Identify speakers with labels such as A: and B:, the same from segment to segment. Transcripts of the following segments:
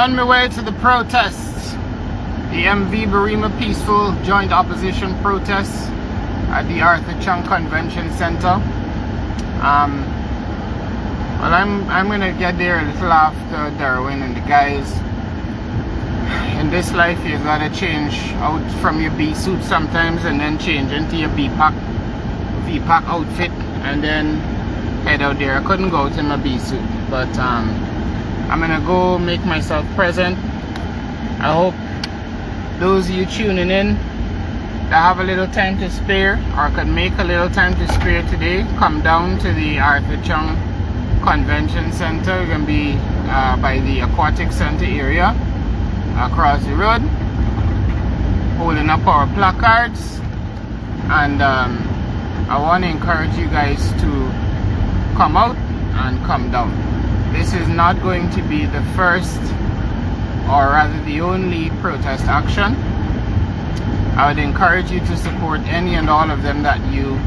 A: On my way to the protests, the MV Barima peaceful joint opposition protests at the Arthur Chung Convention Center. Well, I'm gonna get there a little after Darwin and the guys. In this life, you gotta change out from your B suit sometimes, and then change into your VPAC outfit, and then head out there. I couldn't go out in my B suit, but I'm gonna go make myself present. I hope those of you tuning in that have a little time to spare, or could make a little time to spare today, come down to the Arthur Chung Convention Center. We're gonna be by the Aquatic Center area, across the road, holding up our placards, and I want to encourage you guys to come out and come down. This is not going to be the first, or rather the only, protest action. I would encourage you to support any and all of them that you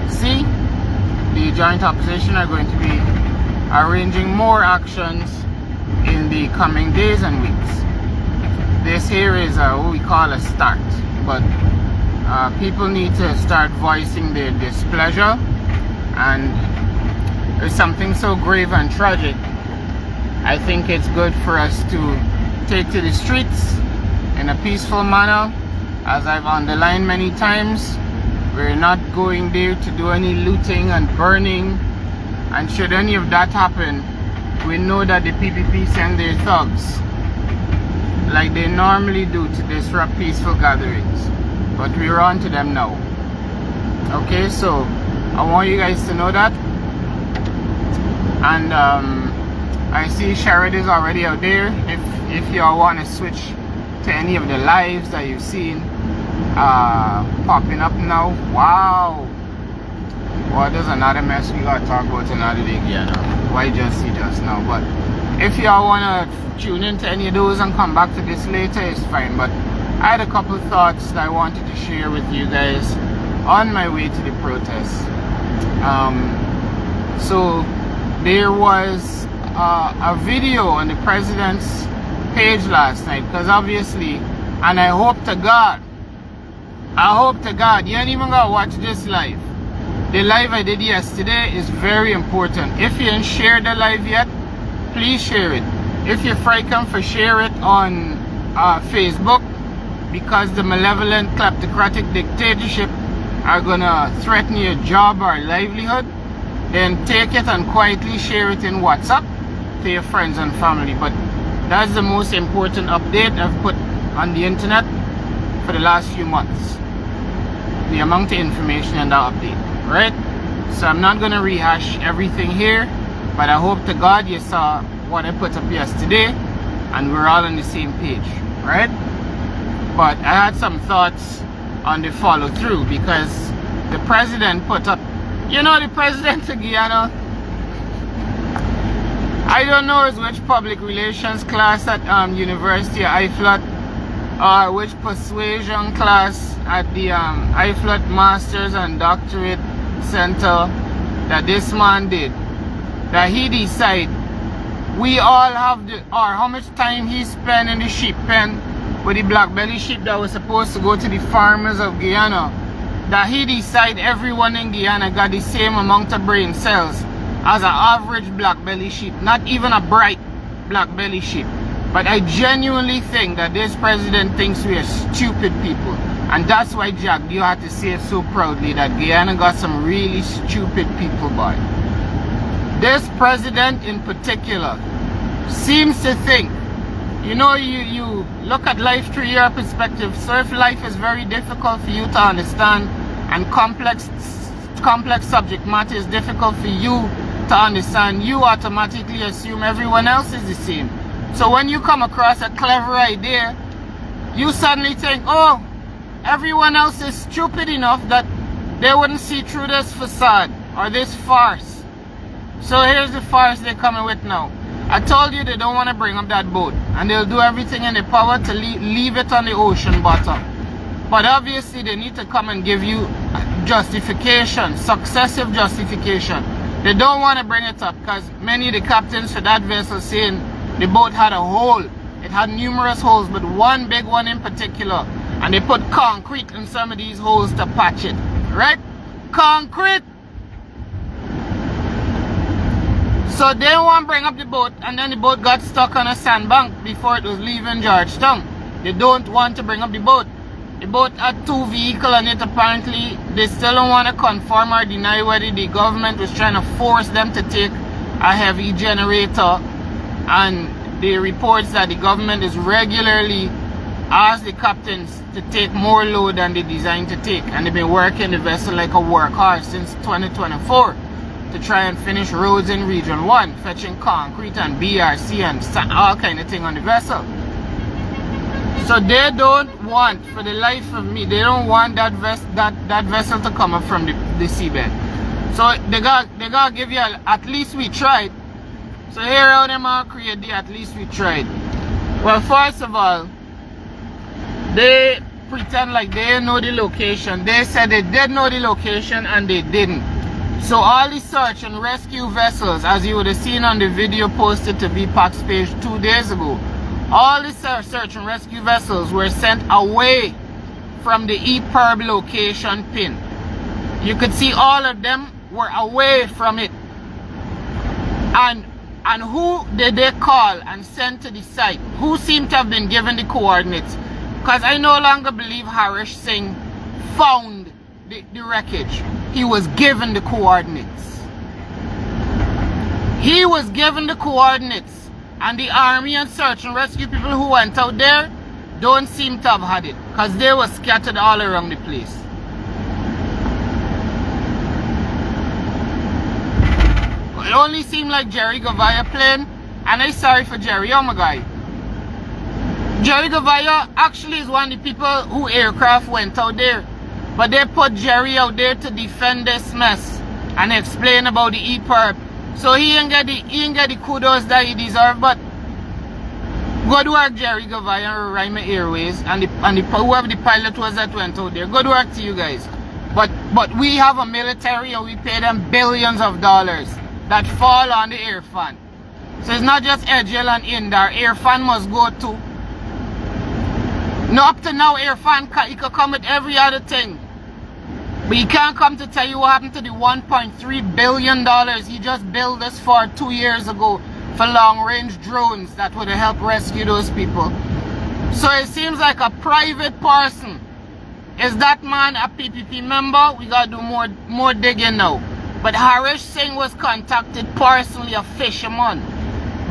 A: see. The joint opposition are going to be arranging more actions in the coming days and weeks. This here is what we call a start, but people need to start voicing their displeasure, and there's something so grave and tragic. I think it's good for us to take to the streets in a peaceful manner. As I've underlined many times, we're not going there to do any looting and burning, and should any of that happen, we know that the PPP send their thugs like they normally do to disrupt peaceful gatherings, but we're on to them now. Okay, so I want you guys to know that. And I see Sherrod is already out there. If y'all want to switch to any of the lives that you've seen popping up now. Wow, well, there's another mess we gotta talk about another day, Guyana. Why just see just now? But if y'all wanna tune into any of those and come back to this later, it's fine. But I had a couple thoughts that I wanted to share with you guys on my way to the protest. So there was a video on the president's page last night, because obviously, and I hope to God you ain't even gotta watch this live. The live I did yesterday is very important. If you ain't shared the live yet, please share it. If you're frightened for share it on Facebook, because the malevolent kleptocratic dictatorship are gonna threaten your job or livelihood, then take it and quietly share it in WhatsApp to your friends and family. But that's the most important update I've put on the internet for the last few months. The amount of information in that update, right? So I'm not gonna rehash everything here, but I hope to God you saw what I put up yesterday and we're all on the same page, right? But I had some thoughts on the follow through, because the president put up, you know, the president of Guyana, I don't know which public relations class at University of IFLOT, or which persuasion class at the IFLOT Masters and Doctorate Center that this man did, that he decided we all have the, or how much time he spent in the sheep pen with the black belly sheep that was supposed to go to the farmers of Guyana, that he decided everyone in Guyana got the same amount of brain cells as an average black belly sheep, not even a bright black belly sheep. But I genuinely think that this president thinks we are stupid people, and that's why, Jack, you had to say it so proudly that Guyana got some really stupid people, boy. This president in particular seems to think, you know, you look at life through your perspective. So if life is very difficult for you to understand, and complex subject matter is difficult for you to understand, you automatically assume everyone else is the same. So when you come across a clever idea, you suddenly think, oh, everyone else is stupid enough that they wouldn't see through this facade or this farce. So here's the farce they're coming with now. I told you they don't want to bring up that boat, and they'll do everything in their power to leave it on the ocean bottom. But obviously they need to come and give you justification, successive justification. They don't want to bring it up because many of the captains for that vessel saying the boat had a hole It had numerous holes, but one big one in particular. And they put concrete in some of these holes to patch it. Right? Concrete! So they want to bring up the boat, and then the boat got stuck on a sandbank before it was leaving Georgetown. They don't want to bring up the boat. The boat had 2 vehicles on it apparently. They still don't want to confirm or deny whether the government was trying to force them to take a heavy generator. And the reports that the government is regularly ask the captains to take more load than they designed to take. And they've been working the vessel like a workhorse since 2024 to try and finish roads in Region 1, fetching concrete and BRC and all kind of thing on the vessel. So they don't want, for the life of me, they don't want that vessel to come up from the seabed. So they gotta give you at least we tried. So here how them all create the at least we tried. Well, first of all, they pretend like they know the location. They said they did know the location and they didn't. So all the search and rescue vessels, as you would have seen on the video posted to VPAC's page 2 days ago, all the search and rescue vessels were sent away from the EPIRB location pin. You could see all of them were away from it. And who did they call and send to the site? Who seemed to have been given the coordinates? Because I no longer believe Harish Singh found the wreckage. He was given the coordinates. He was given the coordinates. And the army and search and rescue people who went out there don't seem to have had it. Because they were scattered all around the place. It only seemed like Jerry Gavaya plane. And I'm sorry for Jerry, oh my guy. Jerry Gavaya actually is one of the people who aircraft went out there. But they put Jerry out there to defend this mess and explain about the EPIRB. So he ain't get the kudos that he deserves. But good work, Jerry Gavaya and Rima Airways and whoever the pilot was that went out there. Good work to you guys. But we have a military and we pay them billions of dollars that fall on the Irfan. So it's not just Edgel and Indar. Irfan must go too. No, up to now, Irfan he could come with every other thing. But he can't come to tell you what happened to the $1.3 billion he just billed us for 2 years ago for long-range drones that would have helped rescue those people. So it seems like a private person. Is that man a PPP member? We gotta do more digging now. But Harish Singh was contacted personally, a fisherman,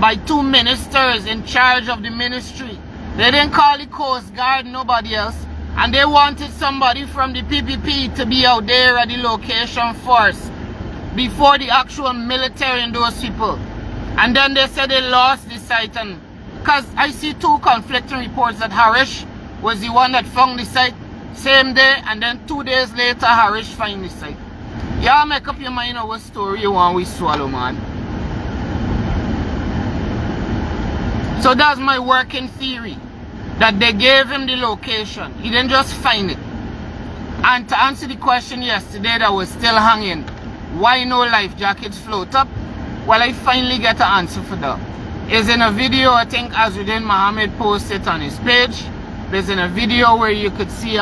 A: by 2 ministers in charge of the ministry. They didn't call the Coast Guard, nobody else. And they wanted somebody from the PPP to be out there at the location first, before the actual military and those people. And then they said they lost the site. And because I see 2 conflicting reports that Harish was the one that found the site same day, and then 2 days later Harish find the site. Y'all make up your mind on what story you want we swallow, man. So that's my working theory. That they gave him the location. He didn't just find it. And to answer the question yesterday that was still hanging, why no life jackets float up? Well, I finally get an answer for that. It's in a video, I think Azruddin Mohammed posted on his page. There's in a video where you could see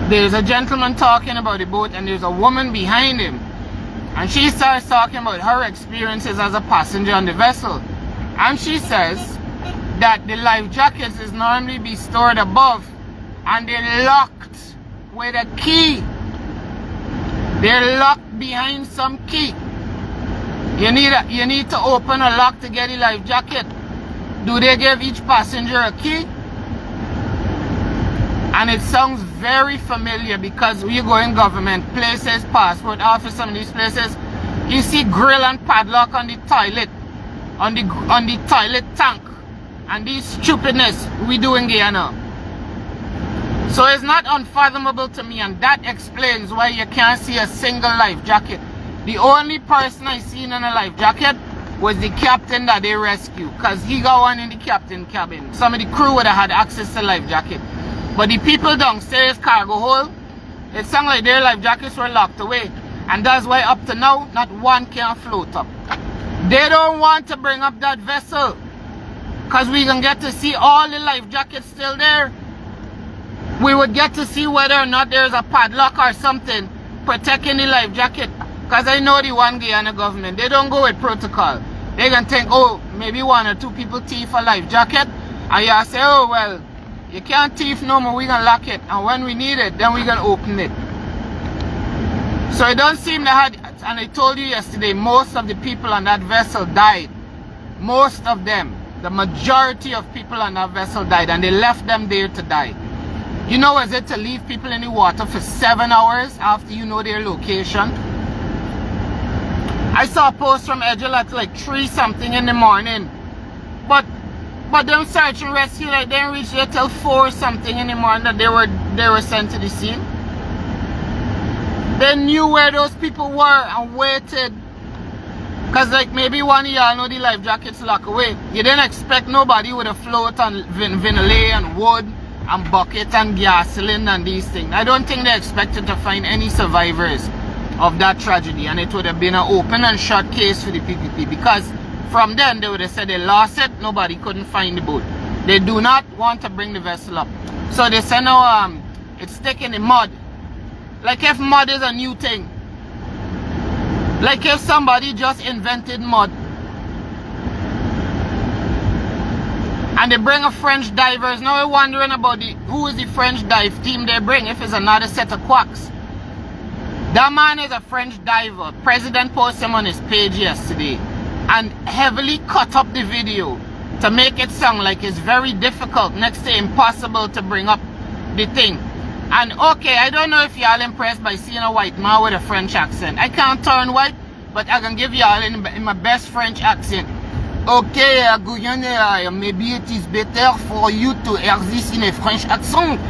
A: there's a gentleman talking about the boat and there's a woman behind him. And she starts talking about her experiences as a passenger on the vessel. And she says that the life jackets is normally be stored above and they're locked with a key. They're locked behind some key. You need to open a lock to get the life jacket. Do they give each passenger a key? And it sounds very familiar because we go in government places, passport office, some of these places, you see grill and padlock on the toilet, on the toilet tank. And this stupidness we do in Guyana. So it's not unfathomable to me, and that explains why you can't see a single life jacket. The only person I seen in a life jacket was the captain that they rescued, because he got one in the captain cabin. Some of the crew would have had access to life jacket. But the people downstairs cargo hold, it sounded like their life jackets were locked away. And that's why up to now, not one can float up. They don't want to bring up that vessel because we can get to see all the life jackets still there. We would get to see whether or not there's a padlock or something protecting the life jacket. Because I know the one Guyana government, they don't go with protocol. They can think, oh, maybe 1 or 2 people thief a life jacket. And you say, oh, well, you can't thief no more, we can lock it. And when we need it, then we can open it. So it don't seem to have, and I told you yesterday, most of the people on that vessel died. Most of them, the majority of people on that vessel died, and they left them there to die. You know, is it to leave people in the water for 7 hours after you know their location? I saw a post from Edgel at like 3 something in the morning. But them search and rescue, like, they didn't reach there till 4 something in the morning that they were sent to the scene. They knew where those people were and waited. Because like maybe one of y'all know the life jackets lock away. You didn't expect nobody with a float and vanillin and wood and bucket and gasoline and these things. I don't think they expected to find any survivors of that tragedy, and it would have been an open and shut case for the PPP, because from then they would have said they lost it, nobody couldn't find the boat. They do not want to bring the vessel up. So they say now it's stuck in the mud. Like if mud is a new thing. Like if somebody just invented mud. And they bring a French divers. Now we're wondering about who is the French dive team they bring, if it's another set of quacks. That man is a French diver. President posted him on his page yesterday and heavily cut up the video to make it sound like it's very difficult, next to impossible, to bring up the thing. And okay, I don't know if y'all impressed by seeing a white man with a French accent. I can't turn white, but I can give y'all in my best French accent. Okay, Guyana, maybe it is better for you to hear this in a French accent.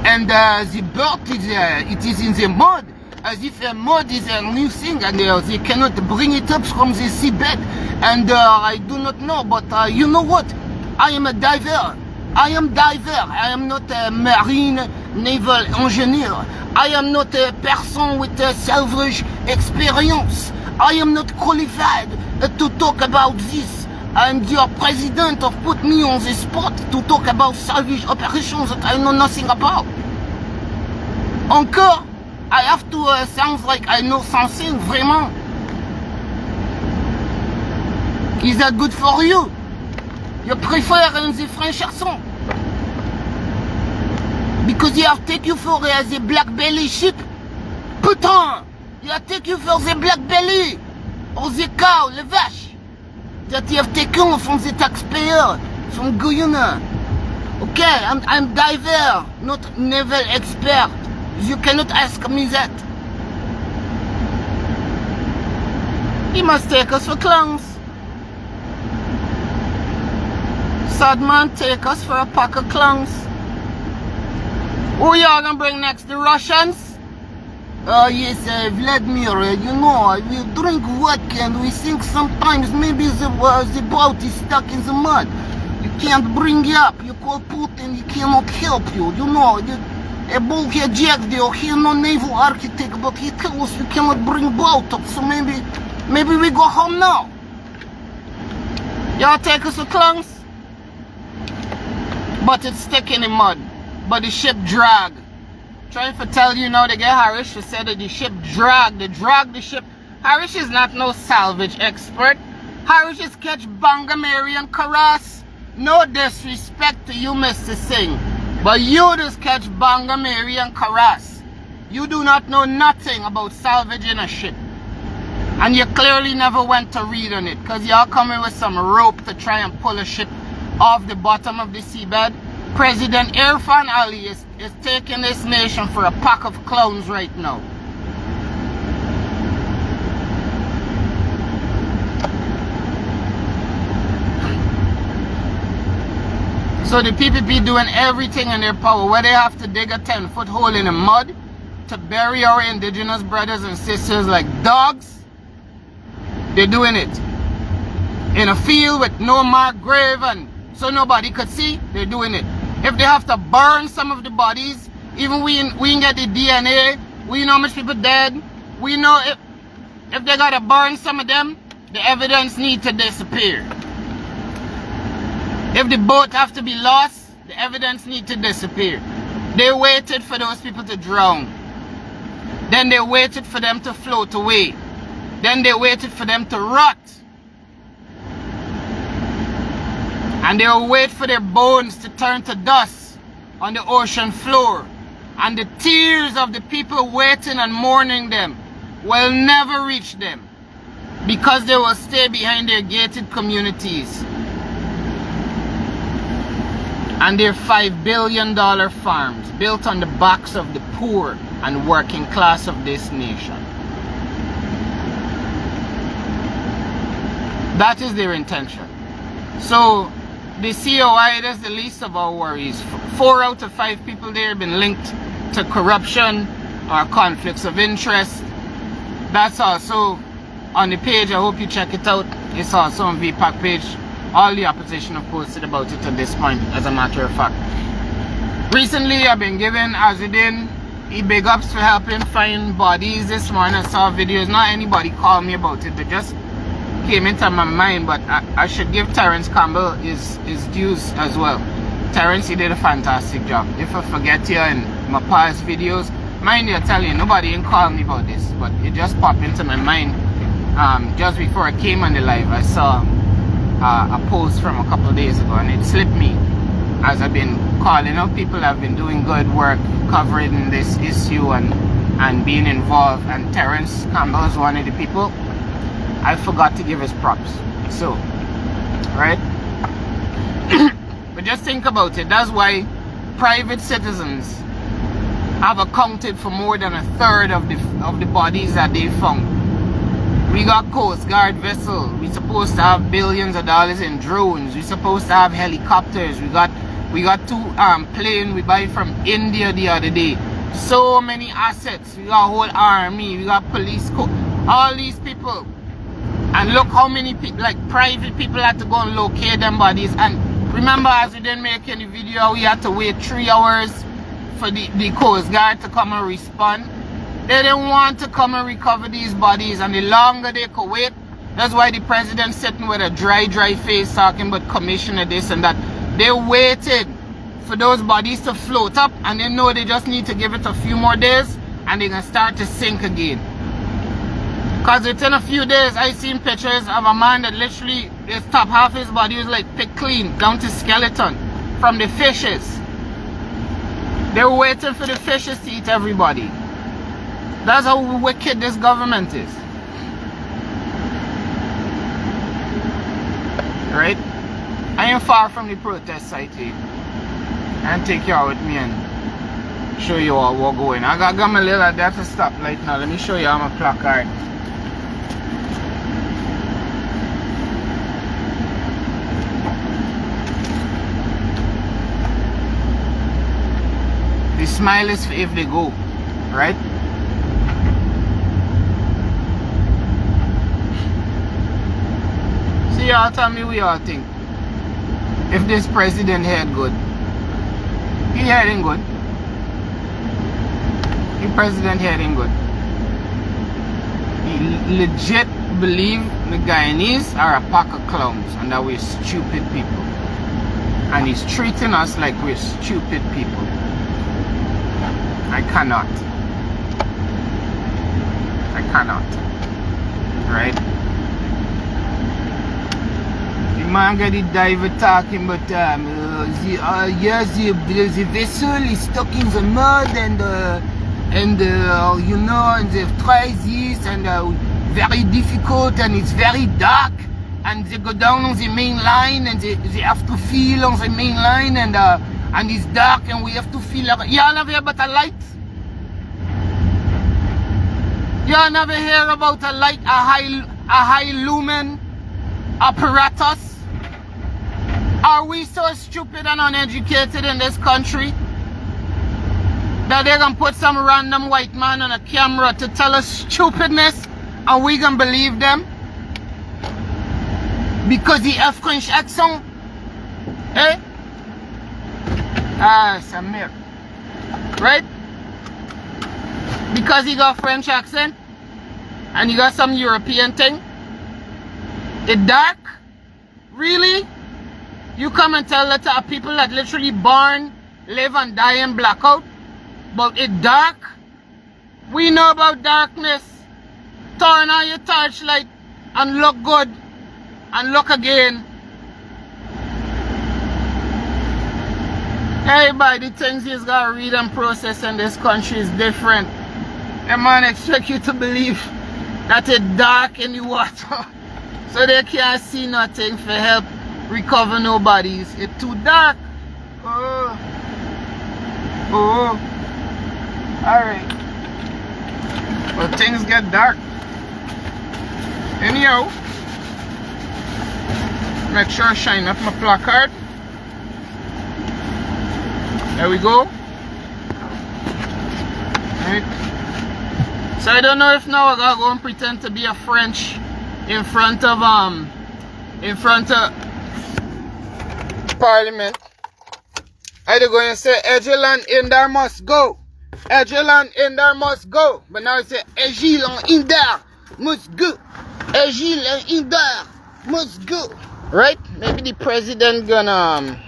A: And the boat it is in the mud, as if mud is a new thing, and they cannot bring it up from the seabed. And I do not know, but you know what? I am a diver. I am diver. I am not a marine naval engineer. I am not a person with a salvage experience. I am not qualified to talk about this. And your president have put me on the spot to talk about salvage operations that I know nothing about. Encore, I have to sound like I know something, vraiment. Is that good for you? You prefer in the French accent? Because you have take you for the black belly ship. Putain! You have take you for the black belly. Or the cow, the vache. That you have taken from the taxpayer, from Guyana. Okay, I'm diver, not naval expert. You cannot ask me that. He must take us for clowns. Sad man, take us for a pack of clowns. Who y'all gonna bring next? The Russians? Oh yes, Vladimir, you know, we drink vodka and we think sometimes maybe the boat is stuck in the mud. You can't bring it up. You call Putin, he cannot help you. You know, a bulkhead jack there, he's no naval architect, but he tells us you cannot bring boat up. So maybe we go home now. Y'all take us to clowns? But it's stuck in the mud. But the ship dragged. Trying to tell you now, they get Harish to say that the ship dragged. They dragged the ship. Harish is not no salvage expert. Harish is catch Bangamary and Karas. No disrespect to you, Mr. Singh. But you just catch Bangamary and Karas. You do not know nothing about salvaging a ship. And you clearly never went to read on it. Because y'all coming with some rope to try and pull a ship off the bottom of the seabed. President Irfan Ali is taking this nation for a pack of clowns right now. So the PPP doing everything in their power, where they have to dig a 10-foot hole in the mud to bury our indigenous brothers and sisters like dogs. They're doing it. In a field with no marked grave and so nobody could see, they're doing it. If they have to burn some of the bodies, even we can get the DNA, we know how much people dead. We know if they gotta burn some of them, the evidence need to disappear. If the boat have to be lost, the evidence need to disappear. They waited for those people to drown. Then they waited for them to float away. Then they waited for them to rot. And they will wait for their bones to turn to dust on the ocean floor. And the tears of the people waiting and mourning them will never reach them, because they will stay behind their gated communities and their $5 billion farms built on the backs of the poor and working class of this nation. That is their intention. So the COI, that's the least of our worries. 4 out of 5 people there have been linked to corruption or conflicts of interest. That's also on the page. I hope you check it out. It's also on VPAC page. All the opposition have posted about it at this point, as a matter of fact. Recently, I've been giving Azudin big ups for helping find bodies. This morning I saw videos. Not anybody called me about it. They just came into my mind. But I should give Terrence Campbell his dues as well. Terrence, he did a fantastic job. If I forget you in my past videos, mind you, I tell you, nobody didn't call me about this. But it just popped into my mind. Just before I came on the live, I saw a post from a couple of days ago, and it slipped me as I've been calling out people that have been doing good work covering this issue and being involved, and Terrence Campbell is one of the people. I forgot to give his props. So, right? But just think about it. That's why private citizens have accounted for more than 1/3 of the bodies that they found. We got Coast Guard vessel. We supposed to have billions of dollars in drones. We supposed to have helicopters. We got 2 planes we buy from India the other day. So many assets. We got a whole army. We got police. All these people. And look how many people, like private people, had to go and locate them bodies. And remember, as we didn't make any video, we had to wait 3 hours for the Coast Guard to come and respond. They didn't want to come and recover these bodies, and the longer they could wait, that's why the president sitting with a dry face talking about commissioner this and that. They waited for those bodies to float up, and they know they just need to give it a few more days and they can start to sink again. Because within a few days, I seen pictures of a man that literally, his top half of his body was like picked clean down to skeleton from the fishes. They were waiting for the fishes to eat everybody. That's how wicked this government is. Right? I am far from the protest site here. And take you out with me and show you all what's going. I got my little at that stoplight now. Let me show you how my placard. The smile is if they go. Right? Y'all tell me what y'all think. If this president head good, he heading good. The president heading good. He legit believe the Guyanese are a pack of clowns and that we're stupid people. And he's treating us like we're stupid people. I cannot. Right? Man got the diver talking about yes, the vessel is stuck in the mud and you know, and they've tried this and very difficult and it's very dark, and they go down on the main line and they have to feel on the main line and it's dark and we have to feel. Y'all never hear about a light? Y'all never hear about a light, a high lumen apparatus? Are we so stupid and uneducated in this country that they're gonna put some random white man on a camera to tell us stupidness and we gonna believe them? Because he have French accent? Eh? Ah, Samir. Right? Because he got French accent and he got some European thing? It dark? Really? You come and tell that to people that literally born, live and die in blackout? But it dark? We know about darkness. Turn on your torchlight and look good. And look again. Everybody thinks he's got to read and process in this country is different. A man expect you to believe that it's dark in the water. So they can't see nothing for help recover no bodies. It's too dark. Oh. Oh. Alright. Well, things get dark. Anyhow, make sure I shine up my placard. There we go. Right. So I don't know if now I gotta go and pretend to be a French in front of Parliament. I do going to say Egelan in there must go. Egelan in there must go. But now I say Egelan in there must go. Egelan in there must go. Right? Maybe the president gonna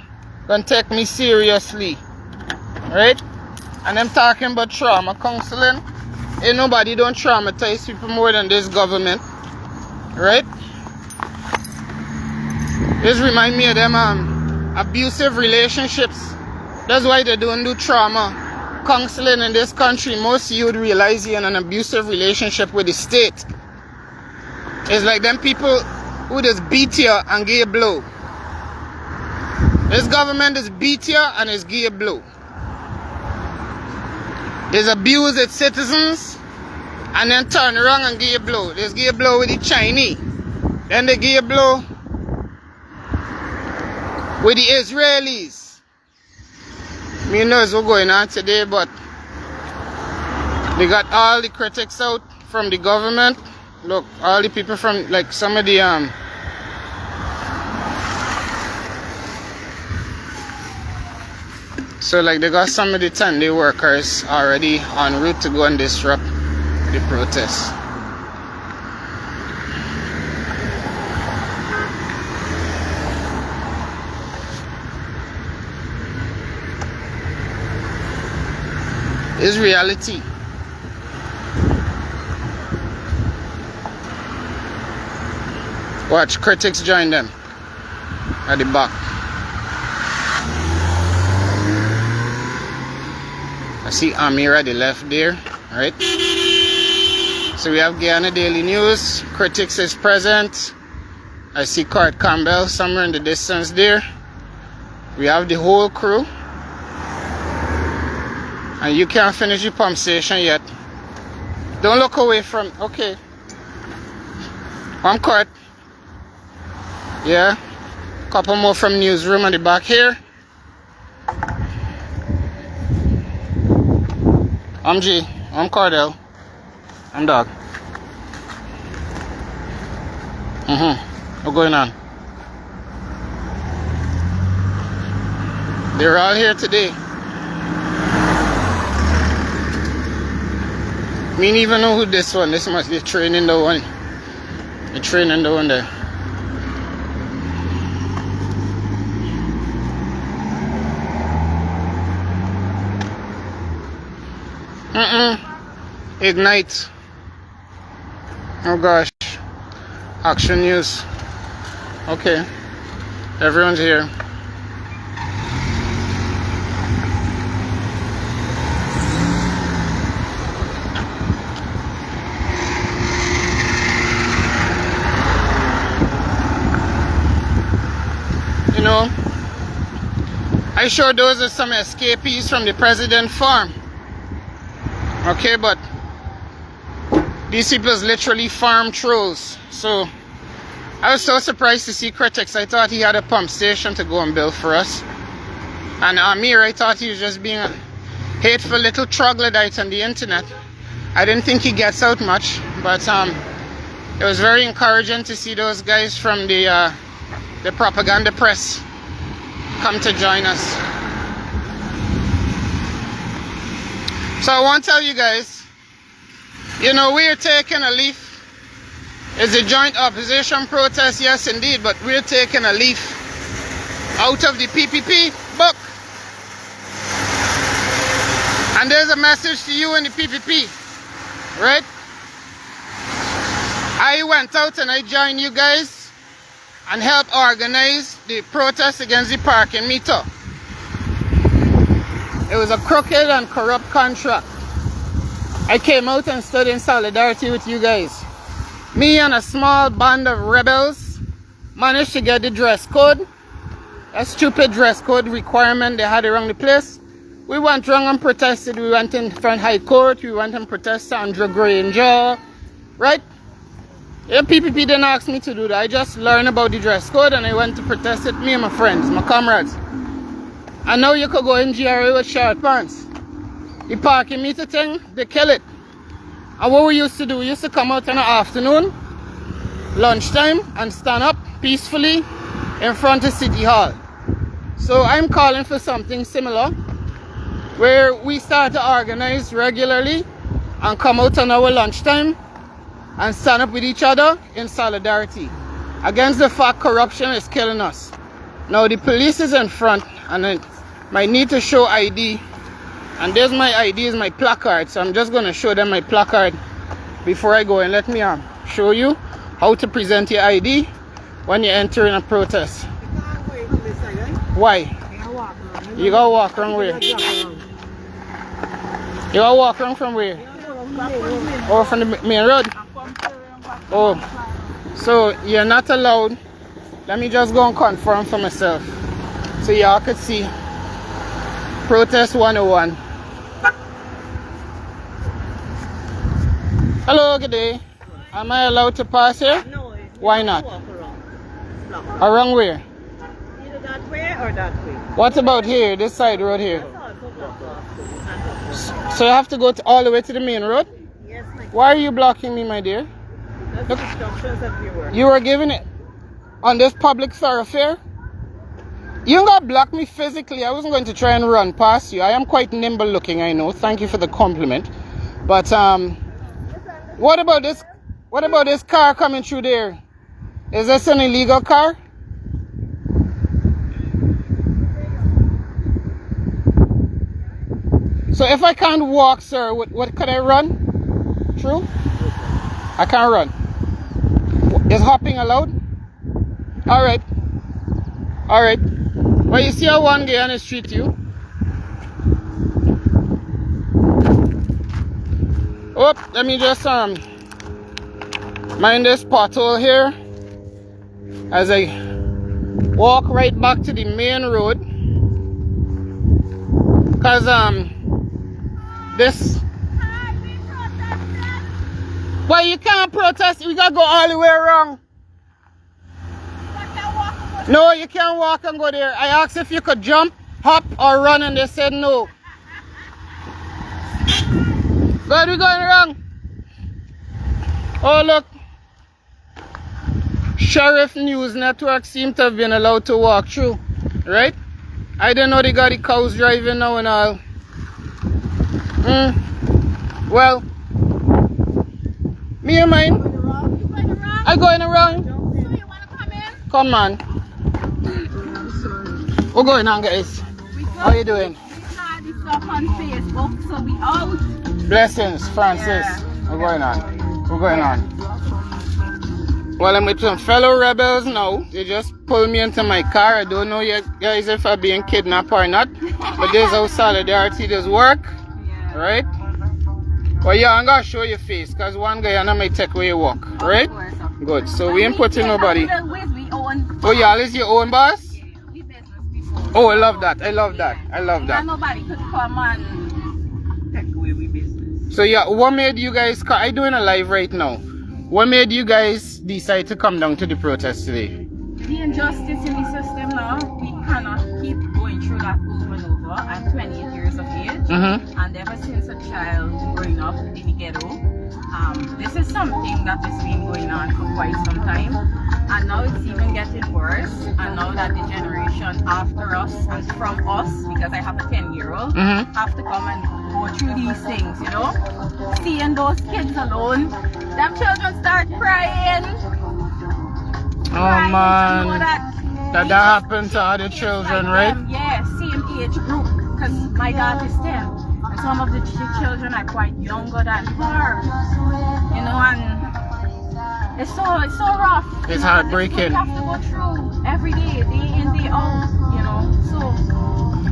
A: take me seriously. Right? And I'm talking about trauma counseling. Ain't nobody don't traumatize people more than this government. Right? This remind me of them abusive relationships. That's why they don't do trauma counseling in this country. Most of you would realize you're in an abusive relationship with the state. It's like them people who just beat you and give you a blow. This government just beat you and it's give you a blow. They abuse its citizens and then turn around and give you a blow. They give you a blow with the Chinese. Then they give you a blow with the Israelis. Me knows what's going on today, but they got all the critics out from the government. Look, all the people from like some of the so like they got some of the 10-day workers already en route to go and disrupt the protests. It's reality. Watch, critics join them at the back. I see Amira at the left there, right? So we have Guyana Daily News. Critics is present. I see Kurt Campbell somewhere in the distance there. We have the whole crew. And you can't finish the pump station yet. Don't look away from... Okay. I'm Kurt. Yeah. Couple more from newsroom at the back here. I'm G. I'm Cardell. I'm Dog. What's going on? They're all here today. Me didn't even know who this one. This must be training the one. The training the one there. Ignite. Oh gosh. Action news. Okay. Everyone's here. You know, I sure those are some escapees from the president farm. Okay, but these people is literally farm trolls. So I was so surprised to see critics. I thought he had a pump station to go and build for us. And Amir, I thought he was just being a hateful little troglodyte on the internet. I didn't think he gets out much, but it was very encouraging to see those guys from the propaganda press come to join us. So I want to tell you guys, you know, we're taking a leaf It's a joint opposition protest, yes indeed, but we're taking a leaf out of the PPP book. And there's a message to you in the PPP, right? I went out and I joined you guys and helped organize the protest against the parking meter. It was a crooked and corrupt contract. I came out and stood in solidarity with you guys. Me and a small band of rebels managed to get the dress code. A stupid dress code requirement they had around the place. We went wrong and protested. We went in front of High Court. We went and protested Sandra Granger. Right? The PPP didn't ask me to do that. I just learned about the dress code and I went to protest it. Me and my friends, my comrades. And now you could go in GRA with short pants. The parking meter thing, they kill it. And what we used to do, we used to come out in the afternoon, lunchtime, and stand up peacefully in front of City Hall. So I'm calling for something similar, where we start to organize regularly and come out on our lunchtime and stand up with each other in solidarity against the fact corruption is killing us. Now the police is in front and I might need to show ID. And there's my ID, is my placard. So I'm just going to show them my placard before I go. And let me show you how to present your ID when you enter in a protest. Why? You gotta walk around where? You gotta walk around from where? Oh, from the main road? Oh, so you're not allowed. Let me just go and confirm for myself so y'all could see. Protest 101. Hello, good day. Am I allowed to pass here?
B: No.
A: Why not?
B: Walk around.
A: Around where?
B: Either that way or that way.
A: What about here, this side road here? So you have to go all the way to the main road?
B: Yes, my dear.
A: Why are you blocking me, my dear?
B: That's
A: Look.
B: the instructions that we were.
A: You were giving it on this public thoroughfare? You ain't gonna block me physically. I wasn't going to try and run past you. I am quite nimble looking, I know. Thank you for the compliment. But what about this? What about this car coming through there? Is this an illegal car? So if I can't walk, sir, what could I run? True? I can't run. Is hopping allowed? Alright. Alright. Well, you see how one Guyana treat you? Oh, let me just mind this pothole here as I walk right back to the main road. Cause this. Well, you can't protest. We gotta go all the way around. No, you can't walk and go there. I asked if you could jump, hop, or run, and they said no. God, we're going around. Oh, look. Sheriff News Network seem to have been allowed to walk through, right? I didn't know they got the cows driving now and all. Well, me and mine. I going around.
B: So you want to come in?
A: Come on. What's going on, guys? How you doing?
B: We had this stuff on Facebook, so we out.
A: Blessings, Francis.
B: Yeah.
A: What's going on? What's going on? Well, I'm with some fellow rebels now. They just pulled me into my car. I don't know yet, guys, if I'm being kidnapped or not. But this is how solidarity does work.
B: Yeah.
A: Right? Well, yeah, I'm going to show your face because one Guyana might take away your walk. Right? Good. So we ain't putting nobody. Oh, y'all is your own boss? Oh, I love that. I love that. I love that.
B: Nobody could come and take away we business.
A: So yeah, what made you guys, I'm doing a live right now. What made you guys decide to come down to the protest today?
B: The injustice in the system now, we cannot keep going through that over and over. I'm 28 years of age, and ever since a child growing up in the ghetto, this is something that has been going on for quite some time, and now it's even getting worse. And now that the generation after us and from us, because I have a 10-year-old, have to come and go go through these things, you know. Seeing those kids alone, them children start crying.
A: Oh man,
B: you know
A: that happened to other children, right?
B: Yeah, same age group, because my daughter is 10, and some of the children are quite younger than her, you know, and it's so rough.
A: It's heartbreaking.
B: You have to go through every day in, day out, you know.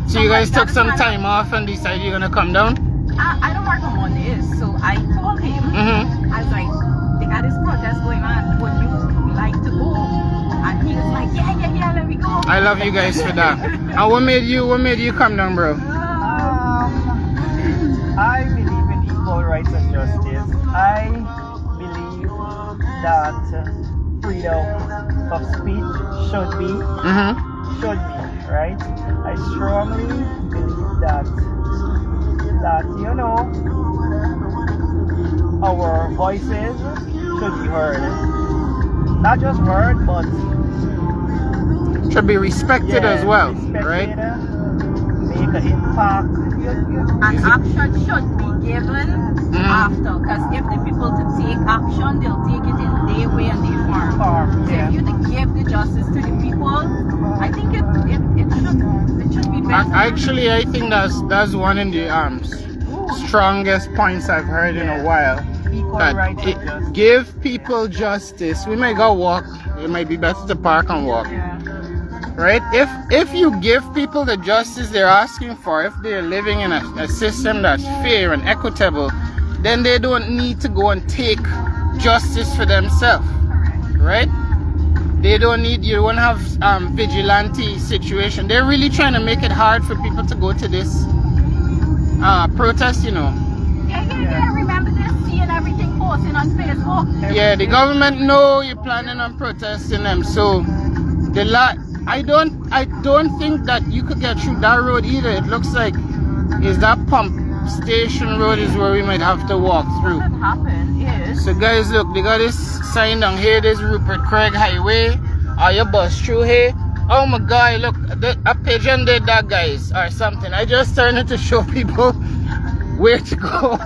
A: So you guys took some time off and decided you're gonna come down?
B: I don't work on Mondays, so I told him, I was like, they got this protest going on, would you like to go? And he was like, yeah, let me go.
A: I love you guys for that. And what made you come down, bro?
C: I believe in equal rights and justice. I believe that freedom of speech should be, right? I strongly believe that you know, our voices should be heard. Not just heard, but
A: should be respected as well, right?
C: Make an impact.
B: And action should be given after, because if the people to take action, they'll take it in their way and their form. So if you to give the justice to the people, I think it should be better.
A: Actually, I think that's one of the strongest points I've heard in a while. That give people justice. We might go walk. It might be better to park and walk. Right? If you give people the justice they're asking for, if they're living in a system that's fair and equitable, then they don't need to go and take justice for themselves. Right? They don't need, you won't have vigilante situation. They're really trying to make it hard for people to go to this protest, you know.
B: Yeah, remember this? Seeing everything posting on Facebook.
A: Yeah, the government know you're planning on protesting them, so I don't think that you could get through that road either. It looks like is that pump station road is where we might have to walk through.
B: What happened is,
A: so guys, look, they got this sign down here. There's Rupert Craig Highway. Your bus through here. Oh my god, look, a pigeon did that, guys, or something. I just turned it to show people where to go.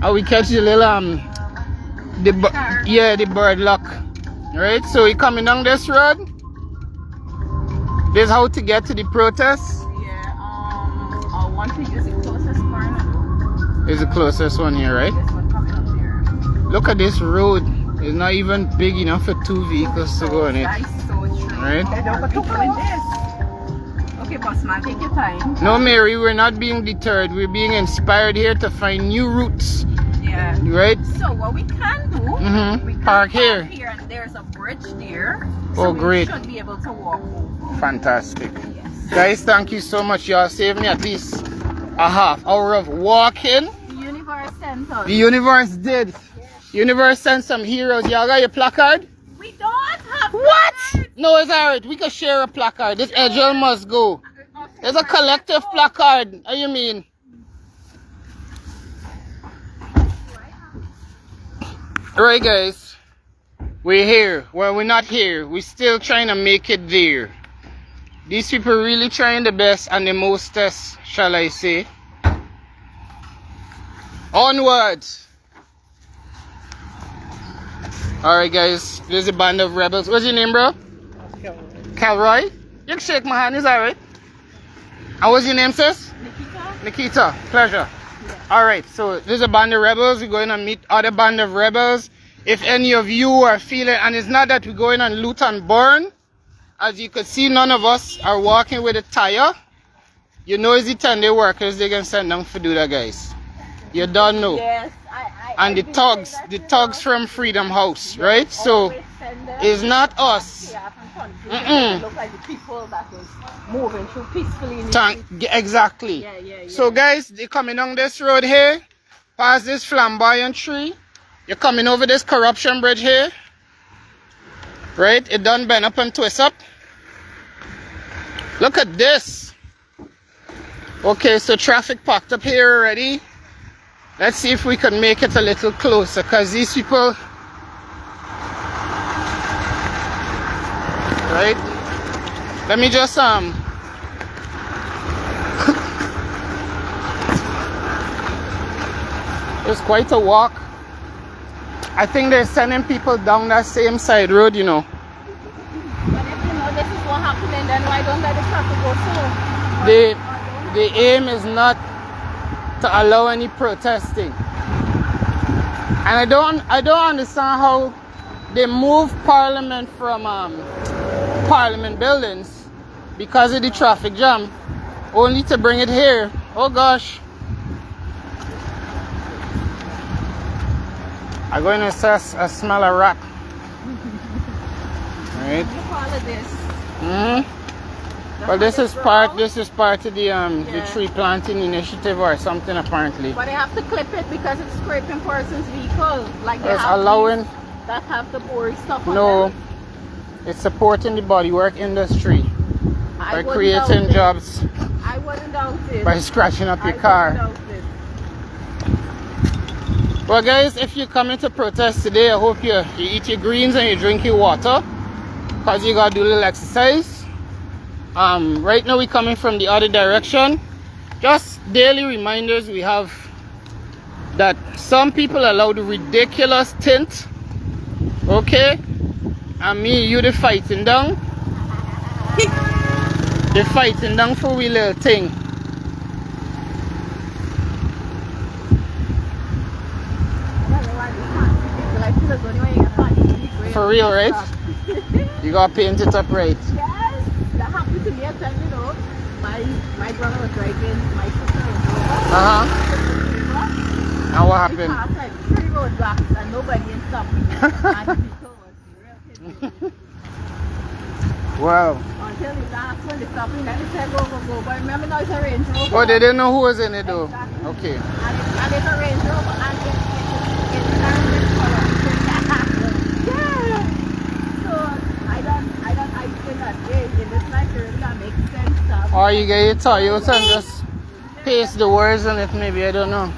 A: And we catch the little the bird luck. Right, so we coming down this road. This is how to get to the protest.
B: Yeah, I want to use the closest corner.
A: Is the closest one here, right?
B: This one coming up there.
A: Look at this road. It's not even big enough for 2 vehicles to go on it.
B: That's so true.
A: Right?
B: Okay, boss man, take your time.
A: No, Mary, we're not being deterred. We're being inspired here to find new routes.
B: Yeah.
A: Right?
B: So what we can do, we can
A: park here.
B: And there's a bridge there.
A: Oh,
B: So
A: great.
B: we should be able to walk over.
A: Fantastic.
B: Yes.
A: Guys, thank you so much. Y'all saved me at least a half hour of walking.
B: The universe sent us.
A: The universe did. Universe sent some heroes. Y'all got your placard?
B: We don't have
A: What?
B: placards.
A: No, it's alright. We can share a placard. This Agile must go. There's a collective placard. What do you mean? Alright, guys. We're here. Well, we're not here. We're still trying to make it there. These people are really trying the best and the mostest, shall I say. Onwards. Alright, guys. There's a band of rebels. What's your name, bro? Calroy. You can shake my hand. It's alright. And what's your name, sis? Nikita. Pleasure. Alright, so there's a band of rebels. We're going to meet other band of rebels. If any of you are feeling, and it's not that we're going and loot and burn. As you can see, none of us are walking with a tire. You know it's the 10-day workers they can send them for do that, guys. You don't know.
B: Yes,
A: And the thugs from Freedom House, right? So it's not us.
B: Look like the people that was moving through peacefully.
A: Exactly.
B: Yeah.
A: So guys, they're coming on this road here, past this flamboyant tree. You're coming over this corruption bridge here. Right? It done bend up and twist up. Look at this. Okay, so traffic packed up here already. Let's see if we can make it a little closer, because these people, right? Let me just It's quite a walk. I think they're sending people down that same side road, you know.
B: But if you know this is what happening, then why don't let the traffic go slow?
A: The aim is not to allow any protesting. And I don't understand how they move Parliament from Parliament buildings because of the traffic jam, only to bring it here. Oh gosh. I'm going to assess a smell of rat. Right.
B: You follow this.
A: Well, this is part of the tree planting initiative or something apparently.
B: But they have to clip it because it's scraping person's vehicle. Like they
A: It's
B: have
A: allowing.
B: that have the boring stuff on
A: No,
B: them.
A: it's supporting the bodywork industry by
B: I wouldn't
A: creating
B: doubt it.
A: jobs
B: I wouldn't doubt it.
A: by scratching up your
B: I
A: car.
B: wouldn't doubt it.
A: Well, guys, if you're coming to protest today, I hope you eat your greens and you drink your water, because you gotta do a little exercise. Right now we're coming from the other direction. Just daily reminders we have that some people allow the ridiculous tint, okay, and me and you the fighting down. The fighting down for we little thing. For real, right? You gotta paint it up right.
B: Yes, that happened to me a time, you know. My brother was driving, my sister was over.
A: And what happened?
B: We passed like 3 roadblocks and nobody in stop. And the people was real.
A: Wow.
B: Until the last one, they stopped me, then they said go, go, go. But remember now it's a Range Rover.
A: Oh, they didn't know who was in it though.
B: Exactly.
A: Okay.
B: And it's a Range Rover and it's diamond color. Yeah. So I think that hey, in this life it really not make sense stuff.
A: Or you get your Toyota and just paste the words on it maybe, I don't know.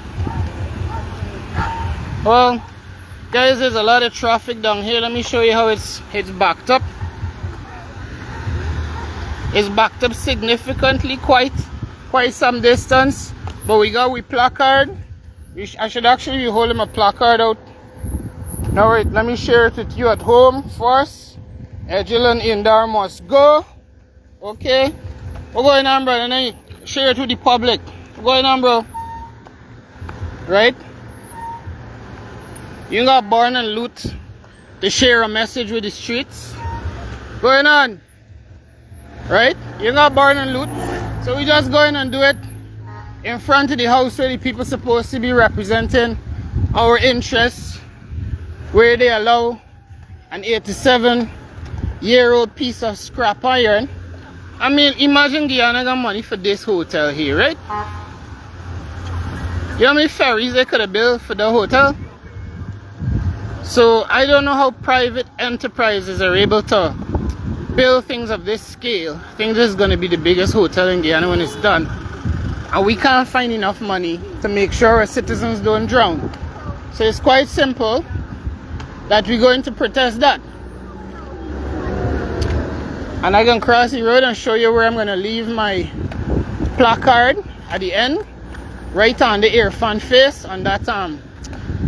A: Well, guys, there's a lot of traffic down here. Let me show you how it's backed up. It's backed up significantly, quite some distance. But we got placard. I should actually be holding my placard out. Now wait, let me share it with you at home first. Edgel and Indar must go. Okay. What's going on, bro? And then share it with the public. What's going on, bro? Right? You got born and loot to share a message with the streets. Going on. Right? You got born and loot. So we just go in and do it in front of the house where the people supposed to be representing our interests, where they allow an 87-year-old piece of scrap iron. I mean, imagine Guyana got money for this hotel here, right? You know how many ferries they could have built for the hotel? So I don't know how private enterprises are able to build things of this scale. I think this is going to be the biggest hotel in Guyana when it's done. And we can't find enough money to make sure our citizens don't drown. So it's quite simple that we're going to protest that. And I can cross the road and show you where I'm going to leave my placard at the end. Right on the earphone face on that